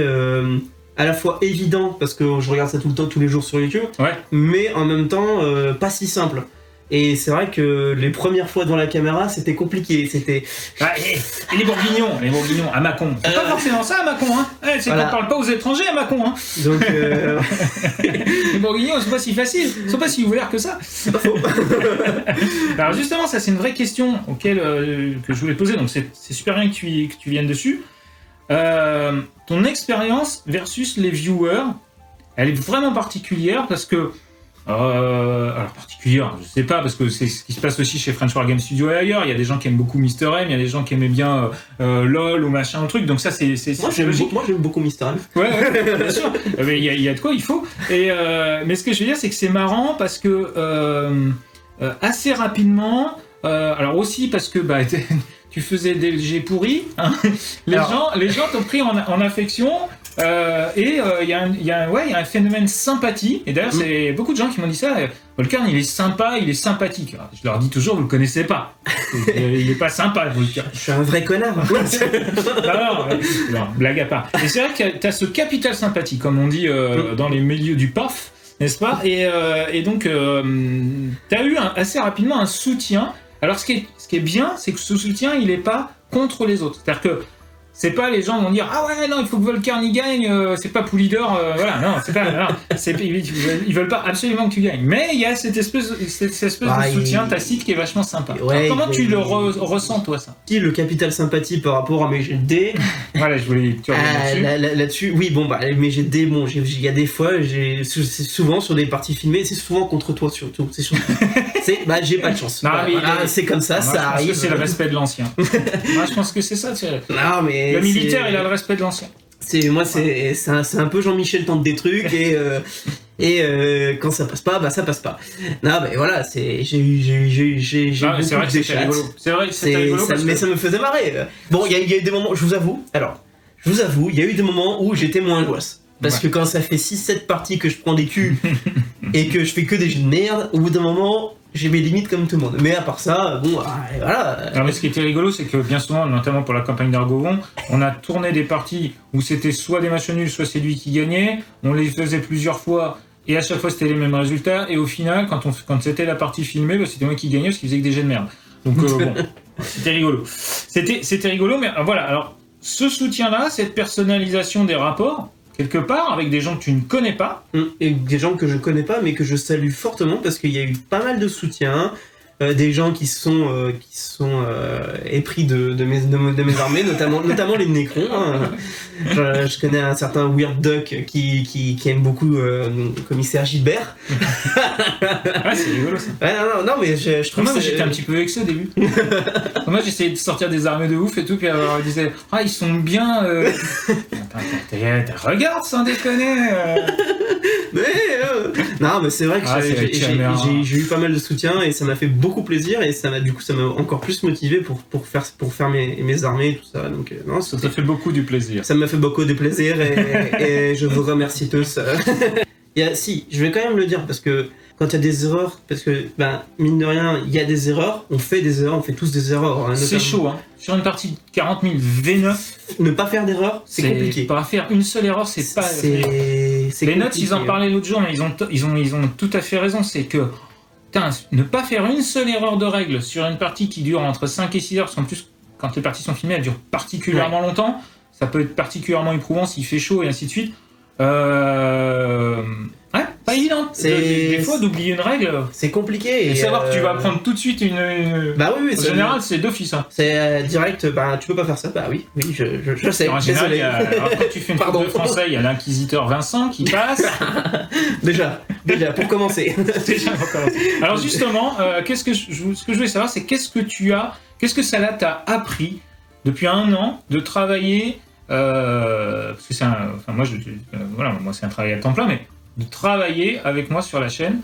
à la fois évident parce que je regarde ça tout le temps, tous les jours sur YouTube, mais en même temps pas si simple. Et c'est vrai que les premières fois devant la caméra, c'était compliqué. C'était. Et les bourguignons à Mâcon. C'est pas forcément ça à Mâcon, hein. C'est qu'on parle pas aux étrangers à Mâcon, hein. Donc. Les bourguignons, sont pas si faciles. Ils sont pas si ouverts que ça. C'est pas faux. Alors justement, ça c'est une vraie question que je voulais poser. Donc c'est super bien que tu viennes dessus. Ton expérience versus les viewers, elle est vraiment particulière parce que. Alors particulière, je sais pas, parce que c'est ce qui se passe aussi chez French War Game Studio et ailleurs. Il y a des gens qui aiment beaucoup Mr. M, il y a des gens qui aimaient bien LOL ou machin, un truc. Donc ça c'est logique. Moi j'aime beaucoup Mr. M. Ouais, bien sûr. Mais il y a de quoi, il faut. Mais ce que je veux dire, c'est que c'est marrant parce que assez rapidement, alors aussi parce que tu faisais des jets pourris, hein. Les gens t'ont pris en affection. Il y a un phénomène sympathie, et d'ailleurs c'est beaucoup de gens qui m'ont dit ça, Volcarn, il est sympa, il est sympathique. Alors, je leur dis toujours, vous le connaissez pas. Il est pas sympa, Volcarn. Je suis un vrai connard. non, blague à part. Et c'est vrai que t'as ce capital sympathie, comme on dit dans les milieux du PAF, n'est-ce pas ? Et donc, t'as eu assez rapidement un soutien. Alors, ce qui est bien, c'est que ce soutien, il est pas contre les autres. C'est-à-dire que c'est pas les gens vont dire ah ouais non il faut que Volcarn y gagne, c'est pas Poulidor, voilà non c'est pas non, ils veulent pas absolument que tu gagnes, mais il y a cette espèce de soutien tacite qui est vachement sympa. Ouais, alors, comment tu le ressens toi ça ? Le capital sympathie par rapport à mes GD. Voilà, je voulais que tu reviennes là-dessus. Oui bon mes GD bon il y a des fois c'est souvent sur des parties filmées, c'est souvent contre toi surtout, c'est sûr. J'ai pas de chance. Non, c'est comme ça, ça arrive. C'est le respect de l'ancien. Moi je pense que c'est ça. Non mais le militaire, il a le respect de l'ancien. C'est un peu Jean-Michel tente des trucs et quand ça passe pas, ça passe pas. Non, mais voilà, j'ai beaucoup de chats. C'est vrai que c'était rigolo. Mais ça me faisait marrer. Bon, il y a eu des moments, je vous avoue, il y a eu des moments où j'étais moins angoisse. Parce que quand ça fait 6-7 parties que je prends des culs et que je fais que des jeux de merde, au bout d'un moment, j'ai mes limites comme tout le monde. Mais à part ça, bon, voilà. Non, mais ce qui était rigolo, c'est que bien souvent, notamment pour la campagne d'Argovon, on a tourné des parties où c'était soit des matchs nuls, soit c'est lui qui gagnait. On les faisait plusieurs fois et à chaque fois c'était les mêmes résultats. Et au final, quand c'était la partie filmée, c'était moi qui gagnais parce qu'il faisait que des jets de merde. Donc bon, c'était rigolo. C'était rigolo, mais voilà. Alors, ce soutien-là, cette personnalisation des rapports, quelque part, avec des gens que tu ne connais pas. Et des gens que je connais pas, mais que je salue fortement, parce qu'il y a eu pas mal de soutien, des gens qui sont épris de mes armées, notamment les Nécrons. Hein. Je connais un certain Weird Duck qui aime beaucoup le commissaire Gilbert. C'est rigolo ça. Ouais, non, mais je trouve que j'étais un petit peu vexé au début. Moi j'essayais de sortir des armées de ouf et tout, puis alors, ils disaient ah ils sont bien. Regarde sans déconner. Non mais c'est vrai que j'ai eu pas mal de soutien et ça m'a fait beaucoup plaisir et ça m'a encore plus motivé pour faire mes armées et tout ça. Donc non, ça t'a fait beaucoup du plaisir. Ça m'a fait beaucoup de plaisir et je vous remercie tous. Je vais quand même le dire parce que quand il y a des erreurs, parce que mine de rien, il y a des erreurs, on fait tous des erreurs. Hein, c'est chaud, hein. Sur une partie de 40 000 V9, ne pas faire d'erreur, c'est compliqué. Pas faire une seule erreur, c'est pas. Les notes, ils en parlaient l'autre jour, mais ils ont tout à fait raison. C'est que ne pas faire une seule erreur de règle sur une partie qui dure entre 5 et 6 heures, parce qu'en plus, quand les parties sont filmées, elles durent particulièrement longtemps. Ça peut être particulièrement éprouvant s'il fait chaud et ainsi de suite. Pas évident. Des fois, d'oublier une règle. C'est compliqué. Et savoir que tu vas prendre tout de suite une. Oui, en général, c'est d'office. Hein. C'est direct, tu peux pas faire ça. Oui, je sais. En général, quand tu fais une coupe de français, il y a l'inquisiteur Vincent qui passe. Déjà, pour commencer. Alors, justement, ce que je voulais savoir, c'est qu'est-ce que ça t'a appris depuis 1 an de travailler. Parce que c'est moi c'est un travail à temps plein, mais de travailler avec moi sur la chaîne,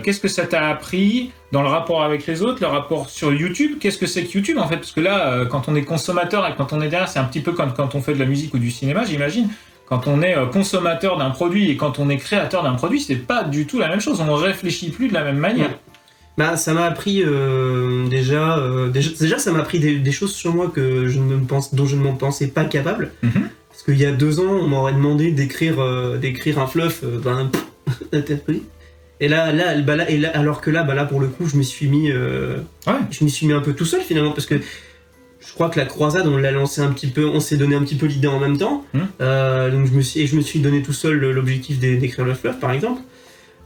qu'est-ce que ça t'a appris dans le rapport avec les autres, le rapport sur YouTube, qu'est-ce que c'est que YouTube en fait, parce que là quand on est consommateur et quand on est derrière, c'est un petit peu comme quand on fait de la musique ou du cinéma, j'imagine. Quand on est consommateur d'un produit et quand on est créateur d'un produit, c'est pas du tout la même chose, on ne réfléchit plus de la même manière. Ça m'a appris déjà ça m'a appris des choses sur moi dont je ne m'en pensais pas capable. Parce qu'il y a 2 ans, on m'aurait demandé d'écrire un fluff, et là, alors que là, pour le coup, je m'y suis mis un peu tout seul finalement, parce que je crois que la croisade, on l'a lancé un petit peu, on s'est donné un petit peu l'idée en même temps. Donc je me suis donné tout seul l'objectif d'écrire le fluff, par exemple.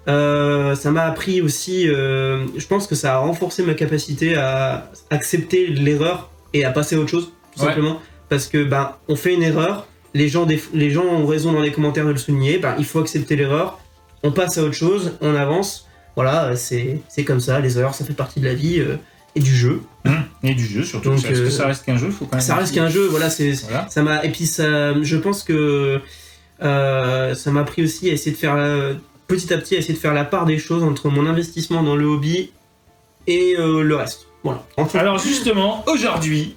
Ça m'a appris aussi, je pense que ça a renforcé ma capacité à accepter l'erreur et à passer à autre chose, tout simplement. Parce que on fait une erreur, les gens ont raison dans les commentaires de le souligner, il faut accepter l'erreur, on passe à autre chose, on avance. Voilà, c'est comme ça, les erreurs ça fait partie de la vie et du jeu. Et du jeu surtout, parce que ça reste qu'un jeu, faut quand même. Ça reste qu'un jeu, voilà, ça m'a. Et puis je pense que ça m'a appris aussi à essayer de faire petit à petit essayer de faire la part des choses entre mon investissement dans le hobby et le reste. Voilà. Alors justement, aujourd'hui,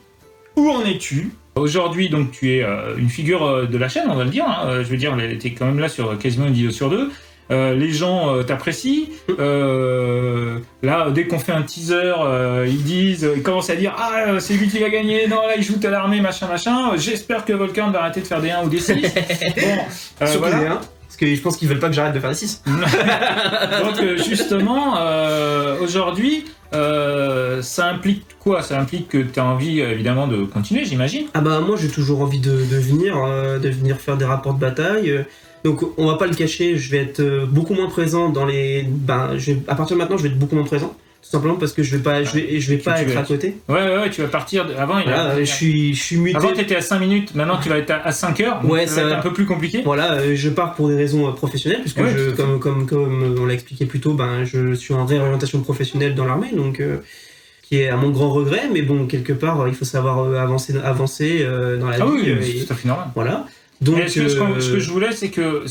où en es-tu ? Aujourd'hui, donc, tu es une figure de la chaîne, on va le dire. Hein. Je veux dire, tu es quand même là sur quasiment une vidéo sur 2. les gens t'apprécient. Là, dès qu'on fait un teaser, ils commencent à dire c'est lui qui va gagner, non là il joue telle armée, machin. J'espère que Volcan va arrêter de faire des 1 ou des 6. Bon, surtout des 1. Parce que je pense qu'ils veulent pas que j'arrête de faire des 6. Donc justement, aujourd'hui, ça implique quoi? Ça implique que tu as envie évidemment de continuer, j'imagine. Ah bah moi j'ai toujours envie de venir faire des rapports de bataille. Donc on va pas le cacher, je vais être beaucoup moins présent dans les... à partir de maintenant je vais être beaucoup moins présent. Tout simplement parce que je vais pas être à côté. Ouais, tu vas partir. Avant, je suis muté. Avant, t'étais à 5 minutes, maintenant tu vas être à 5 heures. Donc ouais, ça va être un peu plus compliqué. Voilà, je pars pour des raisons professionnelles, puisque comme on l'a expliqué plus tôt, je suis en réorientation professionnelle dans l'armée, donc qui est à mon grand regret, mais bon, quelque part, il faut savoir avancer dans la vie. Oui, c'est tout à fait normal. Voilà. Donc, ce que je voulais, c'est que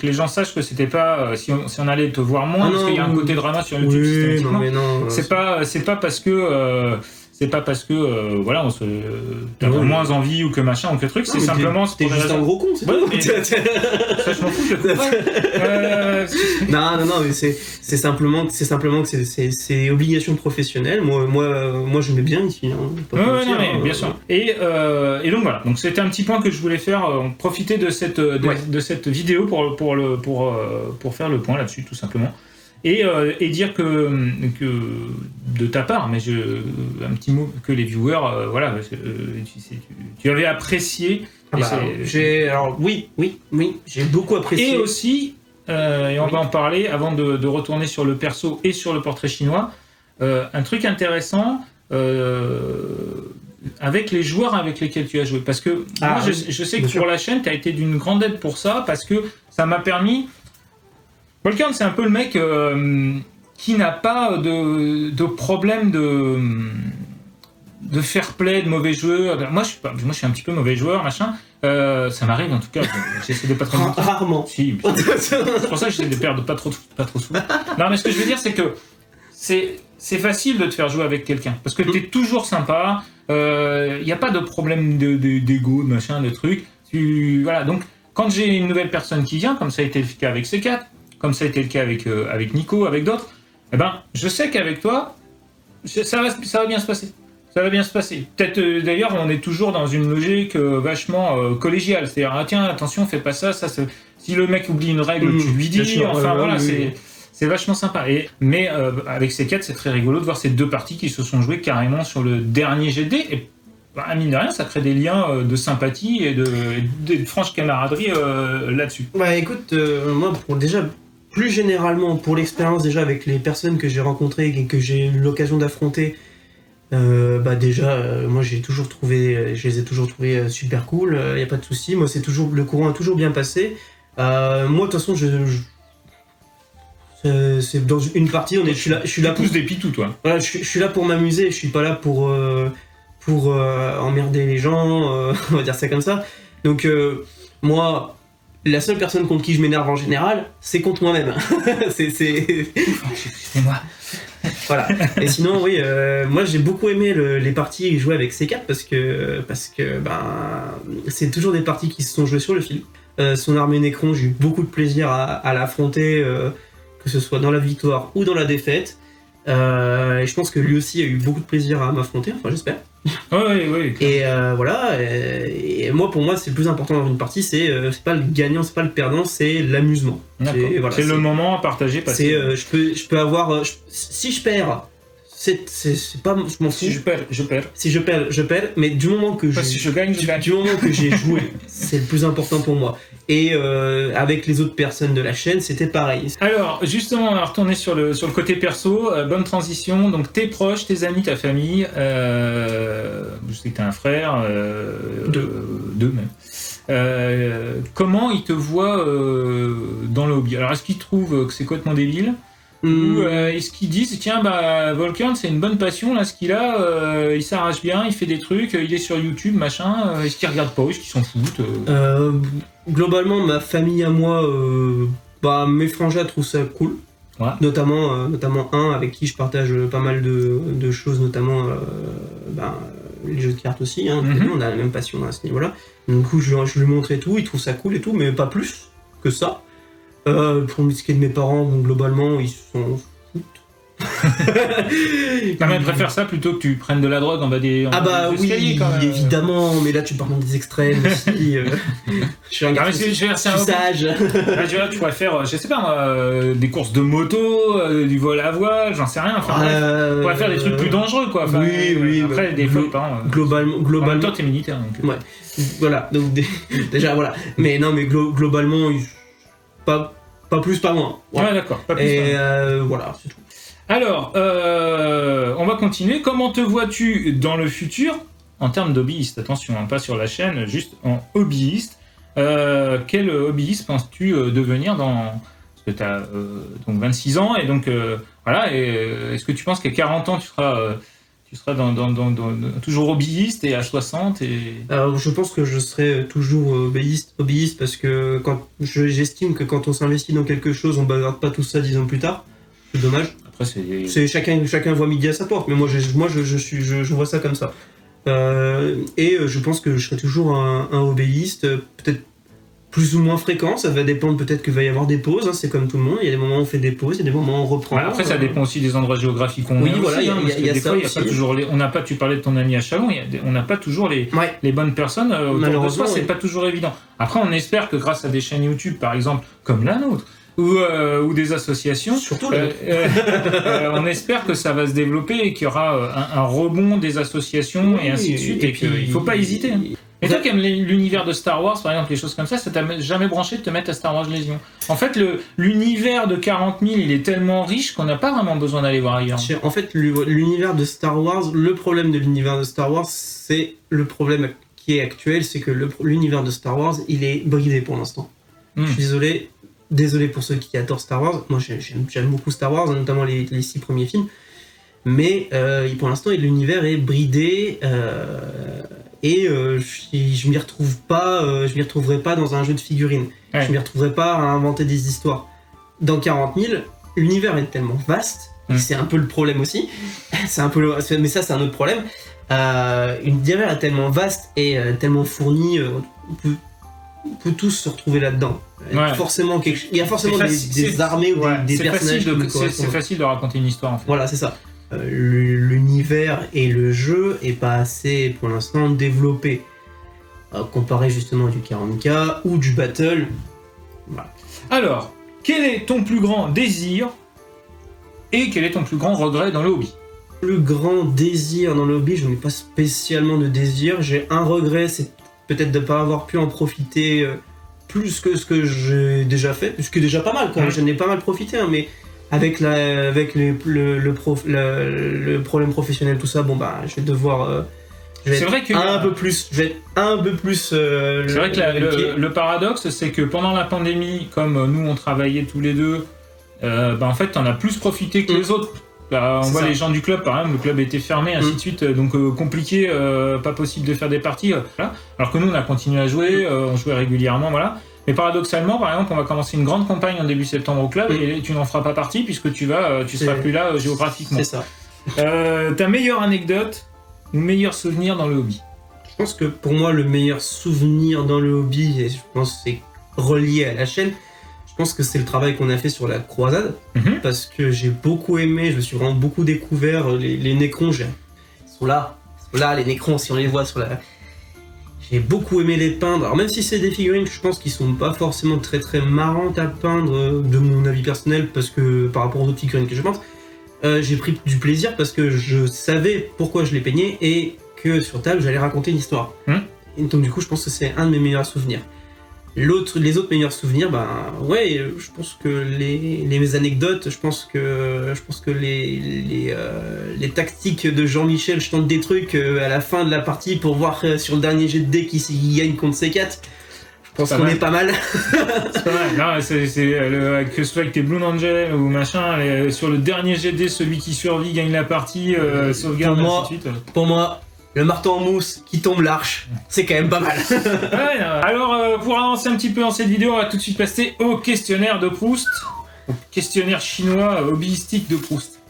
les gens sachent que c'était pas si on allait te voir moins, parce qu'il y a un côté drama sur YouTube systématiquement. C'est pas parce que voilà, t'as moins envie ou que machin ou que truc, c'est simplement... T'es juste un gros con, c'est tout. Ça, je m'en fous, je le comprends. Non, mais c'est simplement que c'est obligation professionnelle. Moi je mets bien ici. Mais bien sûr. Et donc voilà, donc c'était un petit point que je voulais faire, profiter de cette vidéo pour faire le point là-dessus, tout simplement. Et dire que de ta part, mais un petit mot que les viewers, tu avais apprécié. Oui, j'ai beaucoup apprécié. Et aussi, et on va en parler avant de retourner sur le perso et sur le portrait chinois, un truc intéressant avec les joueurs avec lesquels tu as joué. Parce que moi, je sais que pour la chaîne, tu as été d'une grande aide pour ça, parce que ça m'a permis... Volcan, c'est un peu le mec qui n'a pas de problème de fair play, de mauvais joueur. Moi, je suis un petit peu mauvais joueur, machin. Ça m'arrive en tout cas. J'essaie de pas trop. Rarement. Si. C'est pour ça que j'essaie de perdre pas trop souvent. Non, mais ce que je veux dire, c'est que c'est facile de te faire jouer avec quelqu'un parce que t'es toujours sympa. Il n'y a pas de problème d'ego, de machin, de trucs. Voilà. Donc, quand j'ai une nouvelle personne qui vient, comme ça a été le cas avec C4. Comme ça a été le cas avec Nico, avec d'autres, je sais qu'avec toi, ça va bien se passer. Ça va bien se passer. Peut-être, d'ailleurs, on est toujours dans une logique vachement collégiale. C'est-à-dire, tiens, attention, fais pas ça. Si le mec oublie une règle, tu lui dis. C'est vachement sympa. Mais avec C4, c'est très rigolo de voir ces deux parties qui se sont jouées carrément sur le dernier GD. Et mine de rien, ça crée des liens de sympathie et de franche camaraderie là-dessus. Écoute, moi, plus généralement, pour l'expérience déjà avec les personnes que j'ai rencontrées et que j'ai eu l'occasion d'affronter, moi je les ai toujours trouvés super cool, y a pas de souci. Moi le courant a toujours bien passé. Moi de toute façon c'est dans une partie, je suis là pour des pitous, toi. Voilà, je suis là pour m'amuser, je suis pas là pour emmerder les gens, on va dire ça comme ça. Donc moi, la seule personne contre qui je m'énerve en général, c'est contre moi-même. c'est moi. Voilà. Et sinon, oui, moi j'ai beaucoup aimé les parties jouées avec C4 parce que c'est toujours des parties qui se sont jouées sur le fil. Son armée Necron, j'ai eu beaucoup de plaisir à l'affronter, que ce soit dans la victoire ou dans la défaite. Et je pense que lui aussi a eu beaucoup de plaisir à m'affronter, enfin j'espère. Oui. Et voilà, et pour moi c'est le plus important dans une partie, c'est pas le gagnant, c'est pas le perdant, c'est l'amusement. C'est le moment à partager. Je peux avoir, si je perds, c'est pas, je m'en fous. Si je perds, je perds. Si je perds, je perds. Mais du moment que si je gagne, je gagne. Du moment que j'ai joué, c'est le plus important pour moi. Et avec les autres personnes de la chaîne, c'était pareil. Alors, justement, on va retourner sur le côté perso. Bonne transition. Donc, tes proches, tes amis, ta famille. Je sais que t'as un frère. Deux même. Comment ils te voient dans le hobby? Alors, est-ce qu'ils trouvent que c'est complètement débile? Ou est-ce qu'ils disent, tiens, Volcan, c'est une bonne passion, là, ce qu'il a, il s'arrache bien, il fait des trucs, il est sur YouTube, machin, est-ce qu'ils regardent pas, est-ce qu'ils s'en foutent Globalement, ma famille à moi, mes frangins trouvent ça cool. Ouais. Notamment un avec qui je partage pas mal de choses, notamment les jeux de cartes aussi, hein, on a la même passion à ce niveau-là. Du coup, je lui montre et tout, il trouve ça cool et tout, mais pas plus que ça. Pour ce qui est de mes parents, bon, globalement, ils sont... Non mais préfère ça plutôt que tu prennes de la drogue en bas des escaliers, quand même. Évidemment, mais là tu parles dans des extrêmes aussi. Je suis un gars sage. Là, tu pourrais faire, je sais pas moi, des courses de moto, du vol à voile, j'en sais rien. Enfin, tu pourrais faire des trucs plus dangereux quoi. Enfin, oui. Après, des fois, pas. Globalement. En même temps, t'es militaire. Donc... Ouais. Voilà. Donc déjà voilà. Mais non, mais globalement, pas plus, pas moins. Voilà. Ouais, d'accord. Pas plus. Et voilà, c'est tout. Alors, on va continuer. Comment te vois-tu dans le futur en termes d'hobbyiste? Attention, hein, pas sur la chaîne, juste en hobbyiste. Quel hobbyiste penses-tu devenir dans... Parce que tu as donc 26 ans, et donc voilà. Est-ce que tu penses qu'à 40 ans, tu seras toujours hobbyiste et à 60 Je pense que je serai toujours hobbyiste parce que j'estime que quand on s'investit dans quelque chose, on ne bagarre pas tout ça 10 ans plus tard. C'est dommage. C'est chacun voit midi à sa porte, mais moi je vois ça comme ça. Je pense que je serai toujours un hobbyiste, peut-être plus ou moins fréquent, ça va dépendre, peut-être qu'il va y avoir des pauses, hein, c'est comme tout le monde, il y a des moments où on fait des pauses, il y a des moments où on reprend. Après ça dépend aussi des endroits géographiques où on est. Oui, voilà, il y a ça aussi. Tu parlais de ton ami à Chalon, on n'a pas toujours les bonnes personnes autour de soi, c'est pas toujours évident. Après on espère que grâce à des chaînes YouTube par exemple, comme la nôtre, ou des associations. Surtout on espère que ça va se développer et qu'il y aura un rebond des associations et ainsi de suite. Et qu'il ne faut pas hésiter. Hein. Et toi qui aimes l'univers de Star Wars, par exemple, les choses comme ça t'a jamais branché de te mettre à Star Wars Légion? En fait, l'univers de 40 000, il est tellement riche qu'on n'a pas vraiment besoin d'aller voir ailleurs. En fait, l'univers de Star Wars, le problème de l'univers de Star Wars, c'est le problème qui est actuel, c'est que l'univers de Star Wars, il est bridé pour l'instant. Je suis désolé pour ceux qui adorent Star Wars. Moi, j'aime beaucoup Star Wars, notamment les 6 premiers films. Mais pour l'instant, l'univers est bridé je m'y retrouverai pas dans un jeu de figurines. Ouais. Je m'y retrouverai pas à inventer des histoires. Dans 40 000, l'univers est tellement vaste. C'est un peu le problème aussi. Mais ça, c'est un autre problème. L'univers est tellement vaste et tellement fourni. On peut tous se retrouver là-dedans. Ouais. Il y a forcément des armées ou des personnages. C'est facile de raconter une histoire en fait. Voilà, c'est ça. L'univers et le jeu est pas assez pour l'instant développé. Comparé justement du 40K ou du Battle. Voilà. Alors, quel est ton plus grand désir et quel est ton plus grand regret dans le hobby? Le grand désir dans le hobby, je n'ai pas spécialement de désir. J'ai un regret, c'est peut-être de ne pas avoir pu en profiter plus que ce que j'ai déjà fait, ce qui est déjà pas mal quand même. J'en ai pas mal profité, hein, mais avec le problème professionnel, tout ça, je vais devoir... c'est vrai que un peu plus. C'est vrai que le paradoxe, c'est que pendant la pandémie, comme nous on travaillait tous les deux, en fait, t'en as plus profité que les autres. On voit les gens du club, par exemple, le club était fermé, ainsi de suite, donc compliqué, pas possible de faire des parties. Voilà. Alors que nous, on a continué à jouer, on jouait régulièrement, voilà. Mais paradoxalement, par exemple, on va commencer une grande campagne en début septembre au club et tu n'en feras pas partie puisque tu seras plus là géographiquement. C'est ça. Ta meilleure anecdote ou meilleur souvenir dans le hobby? Je pense que pour moi, le meilleur souvenir dans le hobby, et je pense que c'est relié à la chaîne, je pense que c'est le travail qu'on a fait sur la croisade, parce que j'ai beaucoup aimé, je me suis vraiment beaucoup découvert les Necrons, ils sont là, les Necrons, si on les voit sur la... J'ai beaucoup aimé les peindre, alors même si c'est des figurines, je pense qu'ils sont pas forcément très très marrantes à peindre, de mon avis personnel, parce que par rapport aux autres figurines que je pense, j'ai pris du plaisir parce que je savais pourquoi je les peignais et que sur table j'allais raconter une histoire. Et donc du coup je pense que c'est un de mes meilleurs souvenirs. Les autres meilleurs souvenirs, je pense que les anecdotes, je pense que les tactiques de Jean-Michel, je tente des trucs à la fin de la partie pour voir sur le dernier jet de dés qui gagne contre C4. Je pense qu'on est pas mal. C'est pas mal. Non, que ce soit avec tes Blue Angel ou machin, sur le dernier jet de dés, celui qui survit gagne la partie, sauvegarde, ainsi de suite. Pour moi, le marteau en mousse qui tombe l'arche, c'est quand même pas mal. Alors, pour avancer un petit peu dans cette vidéo, on va tout de suite passer au questionnaire de Proust. Au questionnaire chinois hobbyistique de Proust.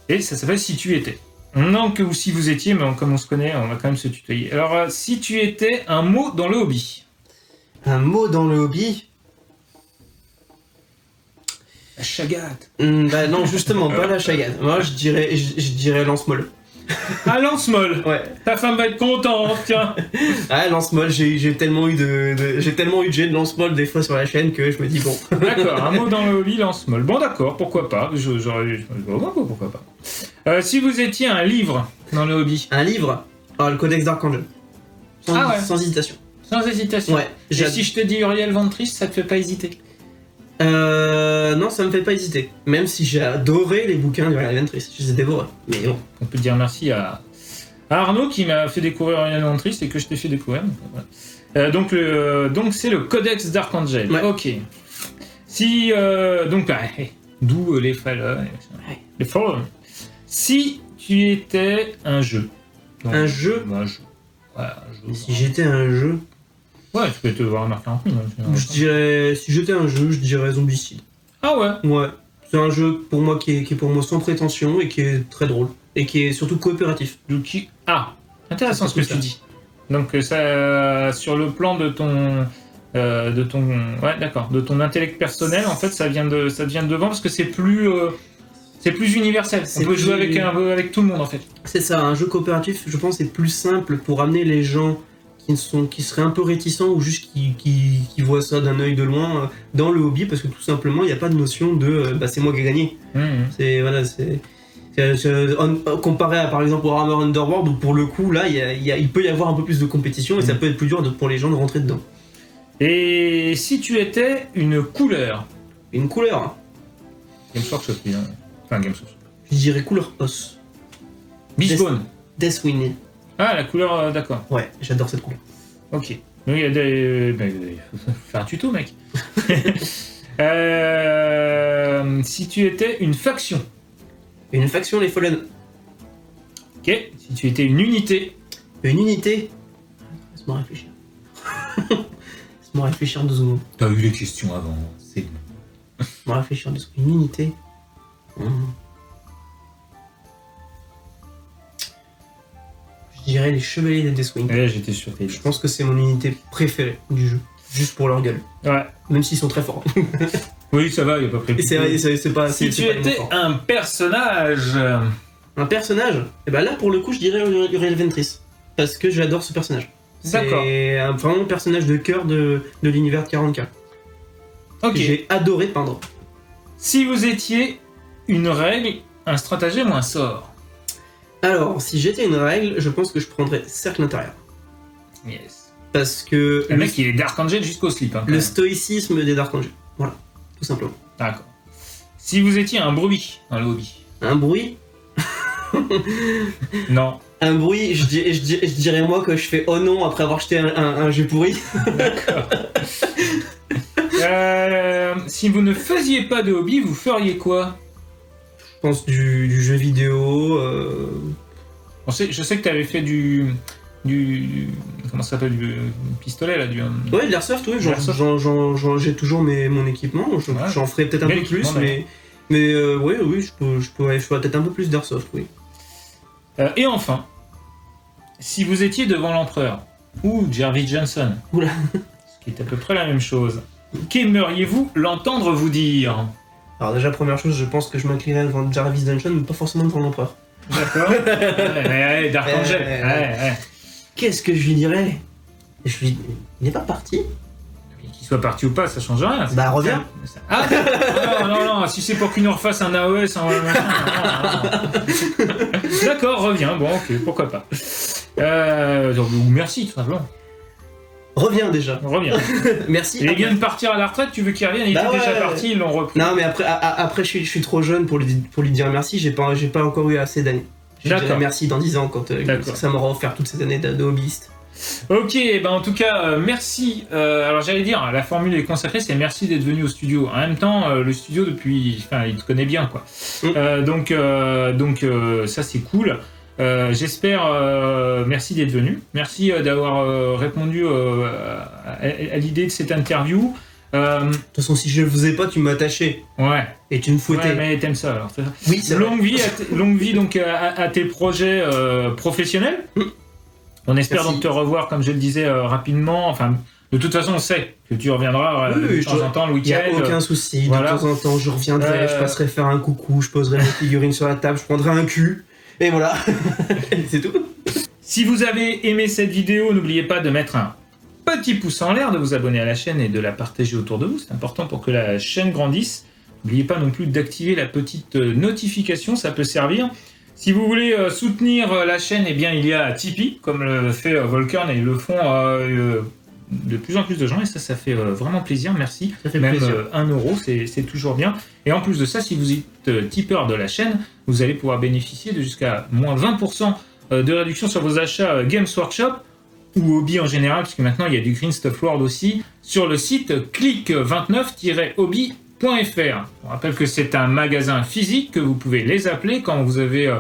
Et ça s'appelle Si tu étais. Non que ou si vous étiez, mais comme on se connaît, on va quand même se tutoyer. Alors, si tu étais un mot dans le hobby. Un mot dans le hobby? La Chagat. Bah non, justement, pas la Chagat. Moi, je dirais lance-molle. Ah, lance-molle. Ouais. Ta femme va être contente, tiens. Ah, lance-molle, j'ai tellement eu de jets de lance-molle des fois sur la chaîne que je me dis bon. D'accord, un mot dans le hobby, lance-molle. Bon, d'accord, pourquoi pas. Pourquoi pas. Si vous étiez un livre dans le hobby. Un livre? Ah, le Codex d'Archangel. Sans hésitation. Sans hésitation. Ouais. Et si je te dis Uriel Ventris, ça te fait pas hésiter? Non, ça me fait pas hésiter. Même si j'ai adoré les bouquins d'Uriel Ventris. Je les ai dévorés. Mais bon. On peut dire merci à Arnaud qui m'a fait découvrir Uriel Ventris et que je t'ai fait découvrir. Voilà. Donc c'est le Codex d'Archangel. Ouais. Ok. Si d'où les Fallen. Les Fallen. Si tu étais un jeu. Donc, un jeu. Un jeu. Ouais, un jeu. Si j'étais un jeu. Ouais, tu peux te voir marquer un peu. Si j'étais un jeu, je dirais Zombicide. Ah ouais. Ouais. C'est un jeu pour moi qui est pour moi sans prétention et qui est très drôle. Et qui est surtout coopératif. Intéressant ce que tu dis. Donc ça, sur le plan de ton intellect personnel, en fait, ça vient de devant parce que c'est plus universel. On peut jouer avec tout le monde en fait. C'est ça, un jeu coopératif, je pense, c'est plus simple pour amener les gens qui seraient un peu réticents ou juste qui voient ça d'un œil de loin dans le hobby, parce que tout simplement, il n'y a pas de notion de c'est moi qui ai gagné. Comparé à par exemple Warhammer Underworld, où pour le coup là il peut y avoir un peu plus de compétition et ça peut être plus dur pour les gens de rentrer dedans. Et si tu étais une couleur? Une couleur? Games Workshop, enfin Games Workshop. Je dirais couleur os. Beastbone. Deathwing. Ah, la couleur, d'accord. Ouais, j'adore cette couleur. Ok. Donc il y a fais un tuto, mec. Si tu étais une faction? Une faction, les Fallen. Ok. Si tu étais une unité? Une unité? Laisse-moi réfléchir. Laisse-moi réfléchir 2 secondes. T'as eu les questions avant, c'est bon. Laisse-moi réfléchir 2 secondes. Une unité? Je dirais les Chevaliers des Deathwing. Ouais, j'étais sûr. Je pense que c'est mon unité préférée du jeu. Juste pour leur gueule. Ouais. Même s'ils sont très forts. Oui, ça va, il n'y a pas prévu. C'est pas. Si tu étais un personnage? Un personnage? Et bah là, pour le coup, je dirais Uriel Ventris. Parce que j'adore ce personnage. D'accord. C'est vraiment un personnage de cœur de l'univers de 40K. Ok. J'ai adoré peindre. Si vous étiez une règle, un stratagème ou un sort? Alors, si j'étais une règle, je pense que je prendrais Cercle intérieur. Yes. Parce que... Le mec, il est Dark Angel jusqu'au slip. Hein, le stoïcisme des Dark Angel. Voilà, tout simplement. D'accord. Si vous étiez un bruit dans le hobby? Un bruit? Non. Un bruit, je dirais moi que je fais oh non après avoir jeté un jeu pourri. D'accord. Si vous ne faisiez pas de hobby, vous feriez quoi? Je pense du jeu vidéo. Je sais que tu avais fait du comment ça s'appelle, du pistolet là, Ouais, de l'airsoft, oui. J'ai toujours mon équipement. J'en ferai peut-être un peu plus, mais oui, je pourrais peut-être un peu plus d'airsoft, oui. Et enfin, si vous étiez devant l'empereur ou Jarvis Johnson, oula, ce qui est à peu près la même chose, qu'aimeriez-vous l'entendre vous dire? Alors déjà, première chose, je pense que je m'inclinerais devant Jarvis Johnson, mais pas forcément devant l'empereur. D'accord. Dark Angel. Qu'est-ce que je lui dirais? Il n'est pas parti? Qu'il soit parti ou pas, ça change rien. Bah reviens. Ah non, si c'est pour qu'il nous refasse un AOS, d'accord, reviens, bon ok, pourquoi pas. Merci tout simplement. Reviens déjà. Reviens. Merci. Il vient de partir à la retraite, tu veux qu'il revienne? Il était déjà parti, ils l'ont repris. Non mais après je suis trop jeune pour lui dire merci, j'ai pas encore eu assez d'années. Je dirais merci dans 10 ans quand ça m'aura offert toutes ces années de hobbyiste. Ok, en tout cas, merci. Alors j'allais dire, la formule est consacrée, c'est merci d'être venu au studio. En même temps, le studio il te connaît bien, quoi. Donc ça c'est cool. J'espère, merci d'être venu. Merci d'avoir répondu à l'idée de cette interview. De toute façon, si je le faisais pas, tu m'attachais. Ouais. Et tu me fouettais. Ouais, mais t'aimes ça alors. Oui, c'est longue vie donc à tes projets professionnels. On espère donc te revoir, comme je le disais, rapidement. Enfin, De toute façon, on sait que tu reviendras de temps en temps le week-end. Il n'y a aucun souci. Voilà. De temps en temps, je reviendrai, je passerai faire un coucou, je poserai mes figurines sur la table, je prendrai un cul. Et voilà. C'est tout. Si vous avez aimé cette vidéo, n'oubliez pas de mettre un petit pouce en l'air, de vous abonner à la chaîne et de la partager autour de vous. C'est important pour que la chaîne grandisse. N'oubliez pas non plus d'activer la petite notification, ça peut servir. Si vous voulez soutenir la chaîne, eh bien, il y a Tipeee, comme le fait Volkern, et ils le font de plus en plus de gens, et ça fait vraiment plaisir, merci. Ça fait même plaisir. 1 euro, c'est toujours bien. Et en plus de ça, si vous êtes tipeur de la chaîne, vous allez pouvoir bénéficier de jusqu'à moins 20% de réduction sur vos achats Games Workshop, ou hobby en général, puisque maintenant il y a du Green Stuff World aussi, sur le site click29-hobby.fr. On rappelle que c'est un magasin physique, que vous pouvez les appeler quand vous avez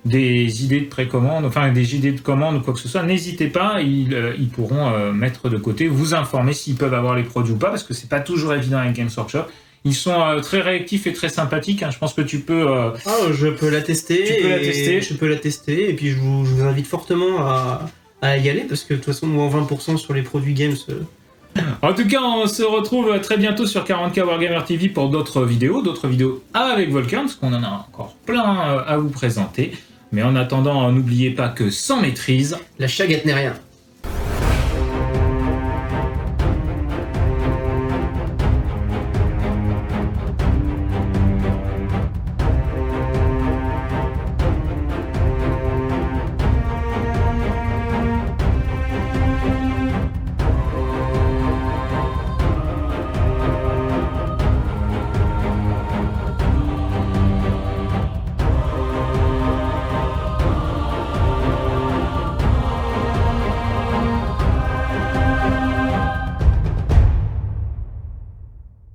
des idées de précommande, enfin des idées de commande ou quoi que ce soit. N'hésitez pas, ils pourront mettre de côté, vous informer s'ils peuvent avoir les produits ou pas, parce que c'est pas toujours évident avec Games Workshop. Ils sont très réactifs et très sympathiques. Hein. Je pense que tu peux. Je peux la tester. Tu peux la tester. Je peux la tester. Et puis je vous invite fortement à y aller, parce que de toute façon, moins 20% sur les produits games. En tout cas, on se retrouve très bientôt sur 40K Wargamer TV pour d'autres vidéos avec Volkern, parce qu'on en a encore plein à vous présenter. Mais en attendant, n'oubliez pas que sans maîtrise, la chagate n'est rien.